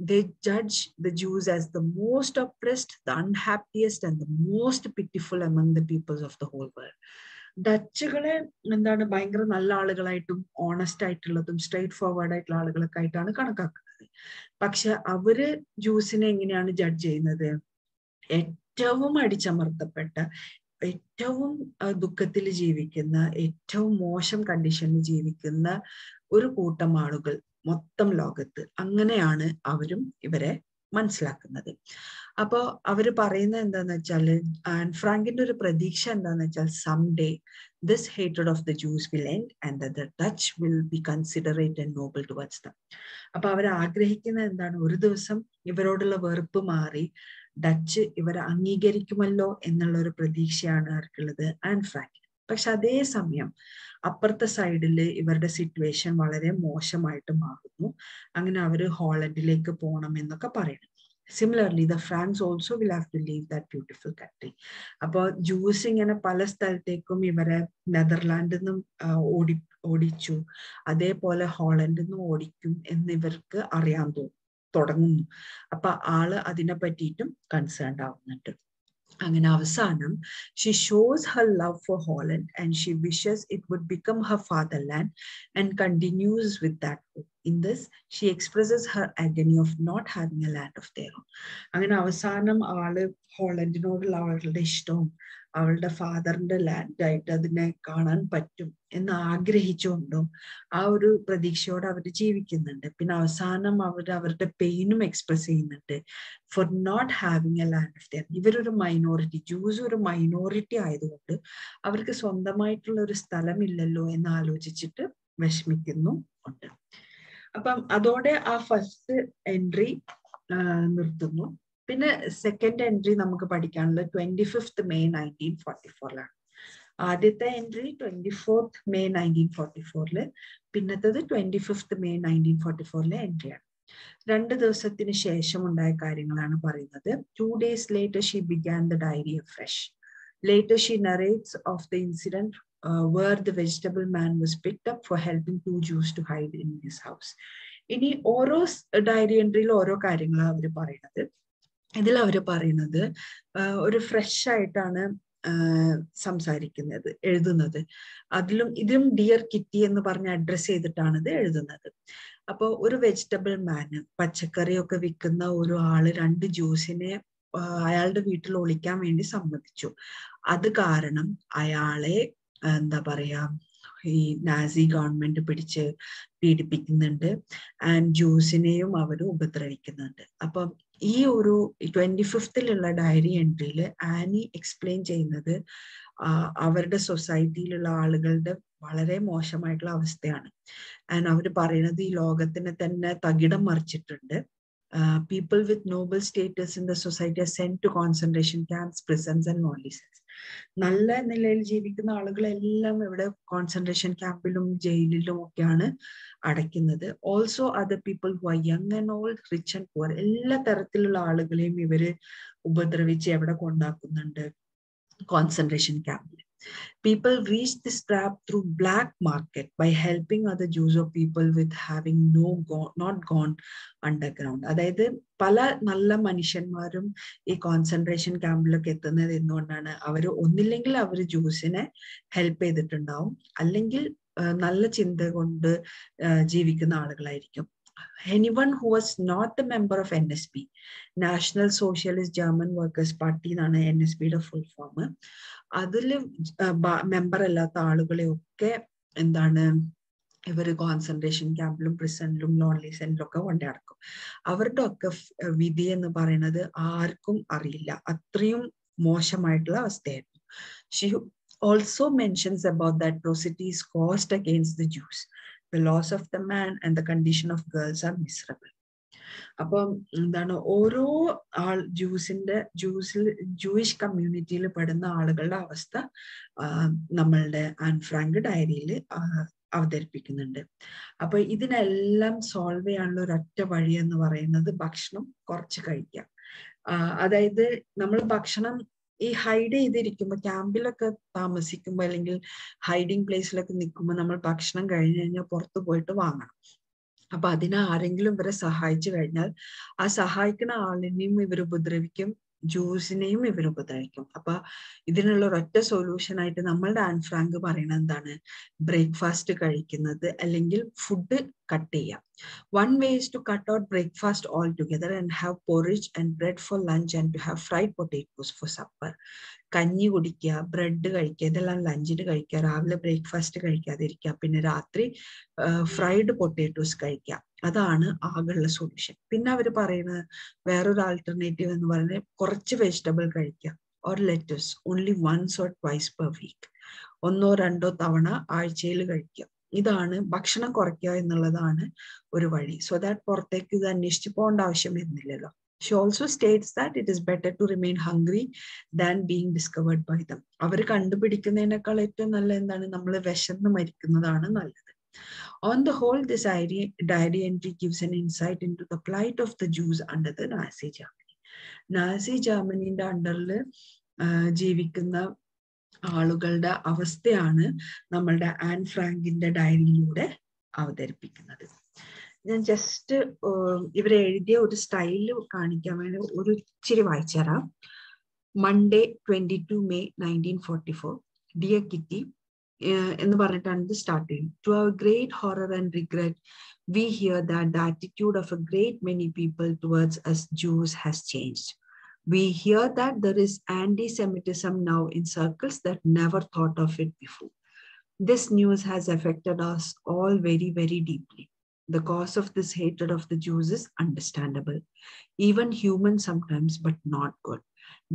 They judge the Jews as the most oppressed, the unhappiest and the most pitiful among the peoples of the whole world. ഡച്ചുകളെ ഭയങ്കര നല്ല ആളുകളായിട്ടും ഓണസ്റ്റ് ആയിട്ടുള്ളതും സ്ട്രെയിറ്റ് ഫോർവേഡ് ആയിട്ടുള്ള ആളുകളൊക്കെ ആയിട്ടാണ് കണക്കാക്കുന്നത്. പക്ഷെ അവര് ജ്യൂസിനെ എങ്ങനെയാണ് ജഡ്ജ് ചെയ്യുന്നത്? ഏറ്റവും അടിച്ചമർത്തപ്പെട്ട, ഏറ്റവും ദുഃഖത്തിൽ ജീവിക്കുന്ന, ഏറ്റവും മോശം കണ്ടീഷനിൽ ജീവിക്കുന്ന ഒരു കൂട്ടം ആളുകൾ മൊത്തം ലോകത്ത്, അങ്ങനെയാണ് അവരും ഇവരെ മനസ്സിലാക്കുന്നത്. അപ്പോ അവര് പറയുന്നത് എന്താന്ന് വെച്ചാല്, ആൻ ഫ്രാങ്കിന്റെ ഒരു പ്രതീക്ഷ എന്താന്ന് വെച്ചാൽ, someday this hatred of the Jews will end and that the Dutch will be considerate and noble towards them. അപ്പൊ അവർ ആഗ്രഹിക്കുന്നത് എന്താണ്, ഒരു ദിവസം ഇവരോടുള്ള വെറുപ്പ് മാറി ഡച്ച് ഇവരെ അംഗീകരിക്കുമല്ലോ എന്നുള്ള ഒരു പ്രതീക്ഷയാണ് ആർക്കുള്ളത്, ആൻ ഫ്രാങ്ക്. പക്ഷെ അതേസമയം അപ്പുറത്തെ സൈഡില് ഇവരുടെ സിറ്റുവേഷൻ വളരെ മോശമായിട്ട് മാറുന്നു. അങ്ങനെ അവര് ഹോളണ്ടിലേക്ക് പോകണം എന്നൊക്കെ പറയുന്നു. Similarly, the Franks also will have to leave that beautiful country. അപ്പൊ ജൂസ് ഇങ്ങനെ പല സ്ഥലത്തേക്കും ഇവരെ നെതർലാൻഡിൽ നിന്നും ഓടിച്ചു, അതേപോലെ ഹോളണ്ടിൽ നിന്നും ഓടിക്കും എന്ന് ഇവർക്ക് അറിയാൻ തുടങ്ങുന്നു. അപ്പൊ ആള് അതിനെ പറ്റിയിട്ടും കൺസേൺഡ് ആവുന്നുണ്ട്. അങ്ങനെ അവസാനം she shows her love for Holland and she wishes it would become her fatherland and continues with that hope. In this, she expresses her agony of not having a land of their own. അങ്ങനെ അവസാനം ആള് ഹോളണ്ടിനോടുള്ള അവളുടെ ഇഷ്ടവും അവളുടെ ഫാദറിന്റെ ലാൻഡായിട്ട് അതിനെ കാണാൻ പറ്റും എന്ന് ആഗ്രഹിച്ചുകൊണ്ടും ആ ഒരു പ്രതീക്ഷയോടെ അവർ ജീവിക്കുന്നുണ്ട്. പിന്നെ അവസാനം അവരുടെ പെയിനും എക്സ്പ്രസ് ചെയ്യുന്നുണ്ട്, for not having a land of their. ഇവരൊരു മൈനോറിറ്റി, ജൂസ് ഒരു മൈനോറിറ്റി ആയതുകൊണ്ട് അവർക്ക് സ്വന്തമായിട്ടുള്ള ഒരു സ്ഥലമില്ലല്ലോ എന്ന് ആലോചിച്ചിട്ട് വിഷമിക്കുന്നു ഉണ്ട്. അപ്പം അതോടെ ആ ഫസ്റ്റ് എൻട്രി നിർത്തുന്നു. പിന്നെ സെക്കൻഡ് എൻട്രി നമുക്ക് പഠിക്കാനുള്ളത് 25th May 1944 ആദ്യത്തെ entry 24th May 1944, പിന്നത്തത് 25th May 1944 എൻട്രിയാണ്. 2 ദിവസത്തിന് ശേഷം ഉണ്ടായ കാര്യങ്ങളാണ് പറയുന്നത്. 2 days later she began the diary afresh. Later she narrates of the incident where the vegetable man was picked up for helping 2 Jews to hide in his house. ഇനി ഓരോ diary എൻട്രിയിൽ ഓരോ കാര്യങ്ങളാണ് അവർ പറയുന്നത്. ഇതിൽ അവർ പറയുന്നത് ഒരു ഫ്രഷ് ആയിട്ടാണ് സംസാരിക്കുന്നത്, എഴുതുന്നത്. ഇതിലും ഡിയർ കിറ്റി എന്ന് പറഞ്ഞ് അഡ്രസ് ചെയ്തിട്ടാണ് ഇത് എഴുതുന്നത്. അപ്പോൾ ഒരു വെജിറ്റബിൾ മാന്, പച്ചക്കറിയൊക്കെ വിൽക്കുന്ന ഒരു ആള് 2 ജ്യൂസിനെ അയാളുടെ വീട്ടിൽ ഒളിക്കാൻ വേണ്ടി സമ്മതിച്ചു. അത് കാരണം അയാളെ എന്താ പറയാ, ഈ നാസി ഗവൺമെന്റ് പിടിച്ച് പീഡിപ്പിക്കുന്നുണ്ട്, ആൻഡ് ജ്യൂസിനെയും അവർ ഉപദ്രവിക്കുന്നുണ്ട്. അപ്പം ഈ ഒരു 25th ഡയറി എൻട്രിയിൽ ആനി എക്സ്പ്ലെയിൻ ചെയ്യുന്നത് അവരുടെ സൊസൈറ്റിയിലുള്ള ആളുകളുടെ വളരെ മോശമായിട്ടുള്ള അവസ്ഥയാണ്. ആൻഡ് അവർ പറയുന്നത് ഈ ലോകത്തിനെ തന്നെ തകിടം മറിച്ചിട്ടുണ്ട്. People with noble status in the society are sent to concentration camps, prisons and lonely cells. നല്ല നിലയിൽ ജീവിക്കുന്ന ആളുകളെല്ലാം ഇവിടെ കോൺസെൻട്രേഷൻ ക്യാമ്പിലും ജയിലിലും ഒക്കെയാണ് അടയ്ക്കുന്നത്. Also other people who are young and old, rich and poor, എല്ലാ തരത്തിലുള്ള ആളുകളെയും ഇവര് ഉപദ്രവിച്ച് എവിടെ കൊണ്ടാക്കുന്നുണ്ട്, കോൺസെൻട്രേഷൻ ക്യാമ്പിൽ. People reach this trap through black market by helping other Jews or people with having not gone underground. അതായത് പല നല്ല മനുഷ്യന്മാരും ഈ കോൺസെൻട്രേഷൻ ക്യാമ്പിലൊക്കെ എത്തുന്നത് എന്തുകൊണ്ടാണ്, അവർ ഒന്നില്ലെങ്കിൽ അവർ ജ്യൂസിനെ ഹെൽപ്പ് ചെയ്തിട്ടുണ്ടാവും, അല്ലെങ്കിൽ നല്ല ചിന്ത കൊണ്ട് ജീവിക്കുന്ന ആളുകളായിരിക്കും. Anyone who was not a member of NSP, National Socialist German Workers Party എന്നാണ് NSPയുടെ ഫുൾ ഫോം, അതില് മെമ്പർ അല്ലാത്ത ആളുകളെ ഒക്കെ എന്താണ് ഇവര് കോൺസെൻട്രേഷൻ ക്യാമ്പിലും പ്രിസണിലും ലോൺലി സെന്റിലും ഒക്കെ കൊണ്ടു നടക്കും. അവരുടെ ഒക്കെ വിധി എന്ന് പറയുന്നത് ആർക്കും അറിയില്ല, അത്രയും മോശമായിട്ടുള്ള അവസ്ഥയായിരുന്നു. She also mentions about the atrocities caused against the Jews. The loss of the man and the condition of girls are miserable. അപ്പം എന്താണ്, ഓരോ ജൂയിഷ് കമ്മ്യൂണിറ്റിയിൽ പെടുന്ന ആളുകളുടെ അവസ്ഥ നമ്മളുടെ ആൻ ഫ്രാങ്ക് ഡയറിയിൽ അവതരിപ്പിക്കുന്നുണ്ട്. അപ്പൊ ഇതിനെല്ലാം സോൾവ് ചെയ്യാനുള്ള ഒരൊറ്റ വഴി എന്ന് പറയുന്നത് ഭക്ഷണം കുറച്ച് കഴിക്കാം. അതായത് നമ്മൾ ഭക്ഷണം ഈ ഹൈഡ് ചെയ്തിരിക്കുമ്പോൾ, ക്യാമ്പിലൊക്കെ താമസിക്കുമ്പോൾ അല്ലെങ്കിൽ ഹൈഡിങ് പ്ലേസിലൊക്കെ നിൽക്കുമ്പോൾ നമ്മൾ ഭക്ഷണം കഴിഞ്ഞ് കഴിഞ്ഞാൽ പുറത്തു പോയിട്ട് വാങ്ങണം. അപ്പൊ അതിനെ ആരെങ്കിലും ഇവരെ സഹായിച്ചു കഴിഞ്ഞാൽ ആ സഹായിക്കുന്ന ആളിനെയും ഇവർ ഉപദ്രവിക്കും, ജ്യൂസിനെയും ഇവർ ഉപദ്രവിക്കും. അപ്പൊ ഇതിനുള്ള ഒരൊറ്റ സൊല്യൂഷൻ ആയിട്ട് നമ്മളുടെ ആൻ ഫ്രാങ്ക് പറയുന്നത് എന്താണ്, ബ്രേക്ക്ഫാസ്റ്റ് കഴിക്കുന്നത് അല്ലെങ്കിൽ ഫുഡ് കട്ട് ചെയ്യാം. One way is to cut out breakfast altogether and have porridge and bread for lunch and to have fried potatoes for supper. കഞ്ഞി കുടിക്കുക, ബ്രെഡ് കഴിക്കുക, ഇതെല്ലാം ലഞ്ചിന് കഴിക്കുക, രാവിലെ ബ്രേക്ക്ഫാസ്റ്റ് കഴിക്കാതിരിക്കുക, പിന്നെ രാത്രി ഫ്രൈഡ് പൊട്ടേറ്റോസ് കഴിക്കുക. അതാണ് ആകെയുള്ള സൊല്യൂഷൻ. പിന്നെ അവർ പറയുന്നത് വേറൊരു ആൾട്ടർനേറ്റീവ് എന്ന് പറയുന്നത് കുറച്ച് വെജിറ്റബിൾ കഴിക്കുക, or lettuce only once or twice per week, 1-2 തവണ ആഴ്ചയിൽ കഴിക്കുക. ഇതാണ് ഭക്ഷണം കുറയ്ക്കുക എന്നുള്ളതാണ് ഒരു വഴി. സോ ദാറ്റ് പുറത്തേക്ക് ഇത് അന്വേഷിച്ച് പോകേണ്ട ആവശ്യം വരുന്നില്ലല്ലോ. She also states that it is better to remain hungry than being discovered by them. അവർ കണ്ടുപിടിക്കുന്നതിനേക്കാൾ ഏറ്റവും നല്ല എന്താണ്, നമ്മൾ വിശന്ന് മരിക്കുന്നതാണ് നല്ലത്. On the whole, this diary entry gives an insight into the plight of the Jews under the Nazi Germany. Nazi ജർമ്മനിയുടെ അണ്ടറിൽ ജീവിക്കുന്ന ആളുകളുടെ അവസ്ഥയാണ് നമ്മളുടെ ആൻ ഫ്രാങ്കിന്റെ ഡയറിയിലൂടെ അവതരിപ്പിക്കുന്നത്. ഞാൻ ജസ്റ്റ് ഇവരെ എഴുതിയ ഒരു സ്റ്റൈല് കാണിക്കാൻ വേണ്ടി ഒരു ഇച്ചിരി വായിച്ചു തരാം. Monday 22 May 1944, Dear Kitty എന്ന് പറഞ്ഞിട്ടാണ് ഇത് സ്റ്റാർട്ട് ചെയ്യുന്നത്. To our great horror and regret, we hear that the attitude of a great many people towards us Jews has changed. We hear that there is anti-Semitism now in circles that never thought of it before. This news has affected us all very, very deeply. The cause of this hatred of the Jews is understandable, even human sometimes, but not good.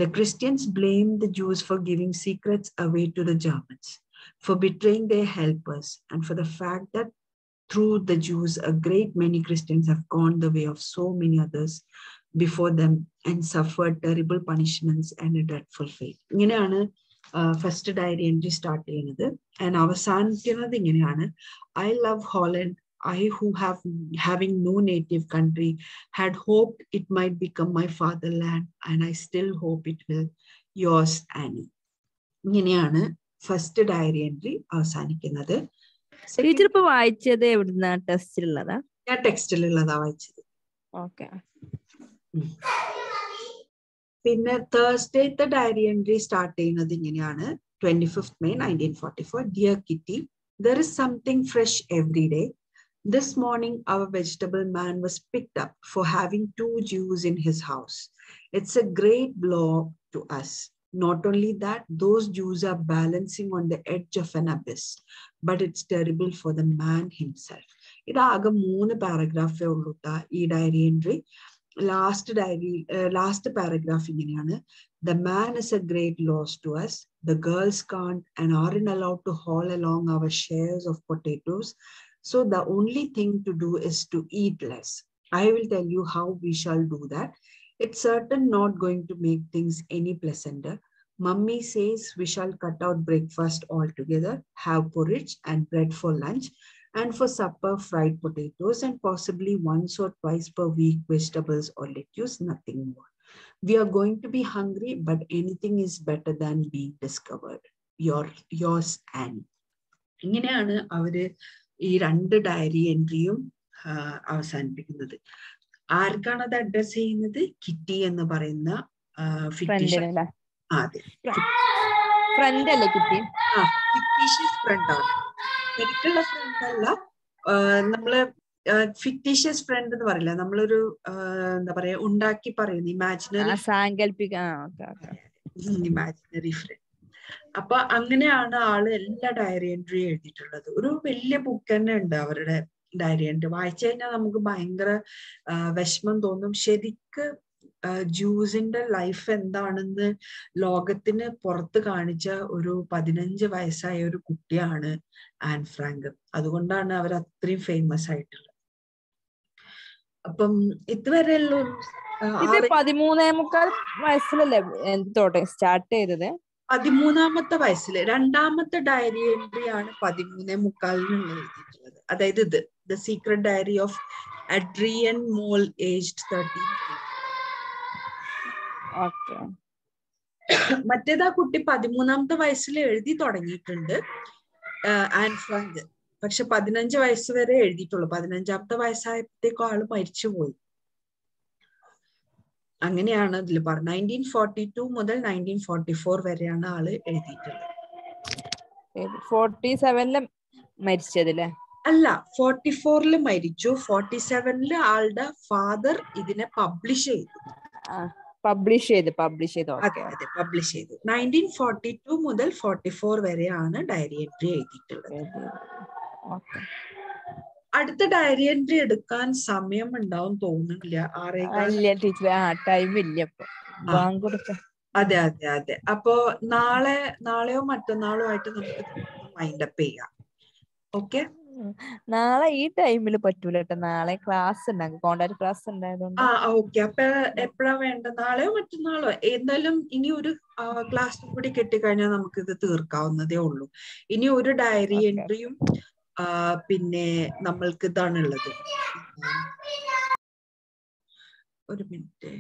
The Christians blame the Jews for giving secrets away to the Germans, for betraying their helpers, and for the fact that through the Jews, a great many Christians have gone the way of so many others before them and suffered terrible punishments and a dreadful fate. ഇങ്ങനെയാണ് first dairy entry start ചെയ്യുന്നത്. And അവസാനിക്കുന്നത് ഇങ്ങനെയാണ്: I love Holland. I, who having no native country, had hoped it might become my fatherland, and I still hope it will. Yours, Annie. ഇങ്ങനെയാണ് first dairy entry അവസാനിക്കുന്നത്. Teacher ഇപ്പൊ വായിച്ചത് എവിടുന്ന? ടെക്സ്റ്റിലുള്ളതാ? ഞാൻ ടെക്സ്റ്റിലുള്ളതാ വായിച്ചത്. ഓക്കെ. പിന്നെ തേഴ്സ്ഡേത്തെ ഡയറി എൻട്രി സ്റ്റാർട്ട് ചെയ്യുന്നത് ഇങ്ങനെയാണ്: 25th May 1944, Dear Kitty, there is something fresh every day. This morning, our vegetable man was picked up for having 2 Jews in his house. It's a great blow to us. Not only that, those Jews are balancing on the edge of an abyss, but it's terrible for the man himself. ഇതാകെ 3 പാരഗ്രാഫേ ഉള്ളൂ ഈ diary entry. Last paragraph ഇങ്ങനെയാണ്: The man is a great loss to us. The girls can't and aren't allowed to haul along our shares of potatoes. So the only thing to do is to eat less. I will tell you how we shall do that. It's certain not going to make things any pleasanter. Mummy says we shall cut out breakfast altogether, have porridge and bread for lunch, and for supper fried potatoes, and possibly once or twice per week vegetables or lettuce, nothing more. We are going to be hungry, but anything is better than being discovered. Yours, Annie. ഇങ്ങനെയാണ് അവര് ഈ 2 diary എൻട്രിയും അവസാനിപ്പിക്കുന്നത്. ആർക്കാണ് അത് address ചെയ്യുന്നത്? Kitty എന്ന് പറയുന്ന ഫിക്ടീഷ്യസ് ഫ്രണ്ടാണ്. ശരിക്കുള്ള ഫ്രണ്ട് അല്ല, നമ്മള് ഫിക്ടീഷ്യസ് ഫ്രണ്ട് എന്ന് പറയില്ല, നമ്മളൊരു എന്താ പറയാ ഉണ്ടാക്കി പറയുന്ന ഇമാജിനറി ഫ്രണ്ട്. അപ്പൊ അങ്ങനെയാണ് ആള് എല്ലാ ഡയറി എൻട്രി എഴുതിയിട്ടുള്ളത്. ഒരു വലിയ ബുക്ക് തന്നെ ഉണ്ട് അവരുടെ ഡയറി എൻട്രി. വായിച്ചു കഴിഞ്ഞാൽ നമുക്ക് ഭയങ്കര വിഷമം തോന്നും. ശരിക്ക് ജൂസിന്റെ ലൈഫ് എന്താണെന്ന് ലോകത്തിന് പുറത്ത് കാണിച്ച ഒരു 15 വയസ്സായ ഒരു കുട്ടിയാണ് ആൻ ഫ്രാങ്ക്. അതുകൊണ്ടാണ് അവർ അത്രയും ഫേമസ് ആയിട്ടുള്ളത്. അപ്പം ഇതുവരെയുള്ള 13 വയസ്സിലല്ലേ സ്റ്റാർട്ട് ചെയ്തത്? 13ാമത്തെ വയസ്സിൽ. 2ാമത്തെ ഡയറി എൻട്രി ആണ് 13:45 എഴുതിയിട്ടുള്ളത്. അതായത് ഇത് the secret diary of Adrian Mole aged 13. മറ്റേതാ കുട്ടി 13ാമത്തെ വയസ്സിൽ എഴുതി തുടങ്ങിയിട്ടുണ്ട് ആൻ ഫ്രാങ്ക്. പക്ഷെ 15 വയസ്സ് വരെ എഴുതിയിട്ടുള്ളൂ. 15ാമത്തെ വയസ്സായപ്പോഴത്തേക്കും ആള് മരിച്ചുപോയി. അങ്ങനെയാണ് അതിൽ പറഞ്ഞത്. 1942 മുതൽ 1944 വരെയാണ് ആള് എഴുതിയിട്ടുള്ളത്. 47 മരിച്ചതല്ലേ? അല്ല 44 മരിച്ചു, 47 ആളുടെ ഫാദർ ഇതിനെ പബ്ലിഷ് ചെയ്തു. പബ്ലിഷ് ചെയ്ത് അതെ അതെ, പബ്ലിഷ് ചെയ്തു. 1942 മുതൽ 44 വരെയാണ് ഡയറി എൻട്രി എഴുതിയിട്ടുള്ളത്. അടുത്ത ഡയറി എൻട്രി എടുക്കാൻ സമയം ഉണ്ടാവും തോന്നുന്നില്ല. 6:15 ടീച്ചർ, ടൈം ഇല്ല ഇപ്പൊ. അതെ അതെ അതെ. അപ്പോ നാളെയോ മറ്റന്നാളോ ആയിട്ട് നമുക്ക് മൈൻഡപ്പ് ചെയ്യാം. ഓക്കെ, നാളെ ഈ ടൈമിൽ പറ്റൂല കേട്ടോ, നാളെ ക്ലാസ് ഉണ്ടാകും, കോണ്ടാക്ട് ക്ലാസ് ഉണ്ടായതുകൊണ്ട്. ഓക്കെ. അപ്പൊ എപ്പോഴാ വേണ്ട? നാളെയോ മറ്റന്നാളോ? എന്തായാലും ഇനി ഒരു ക്ലാസ് കൂടി കിട്ടിക്കഴിഞ്ഞാൽ നമുക്ക് ഇത് തീർക്കാവുന്നതേ ഉള്ളൂ. ഇനി ഒരു ഡയറി എൻട്രിയും പിന്നെ നമ്മൾക്ക് ഇതാണുള്ളത്. ഒരു മിനിറ്റ്.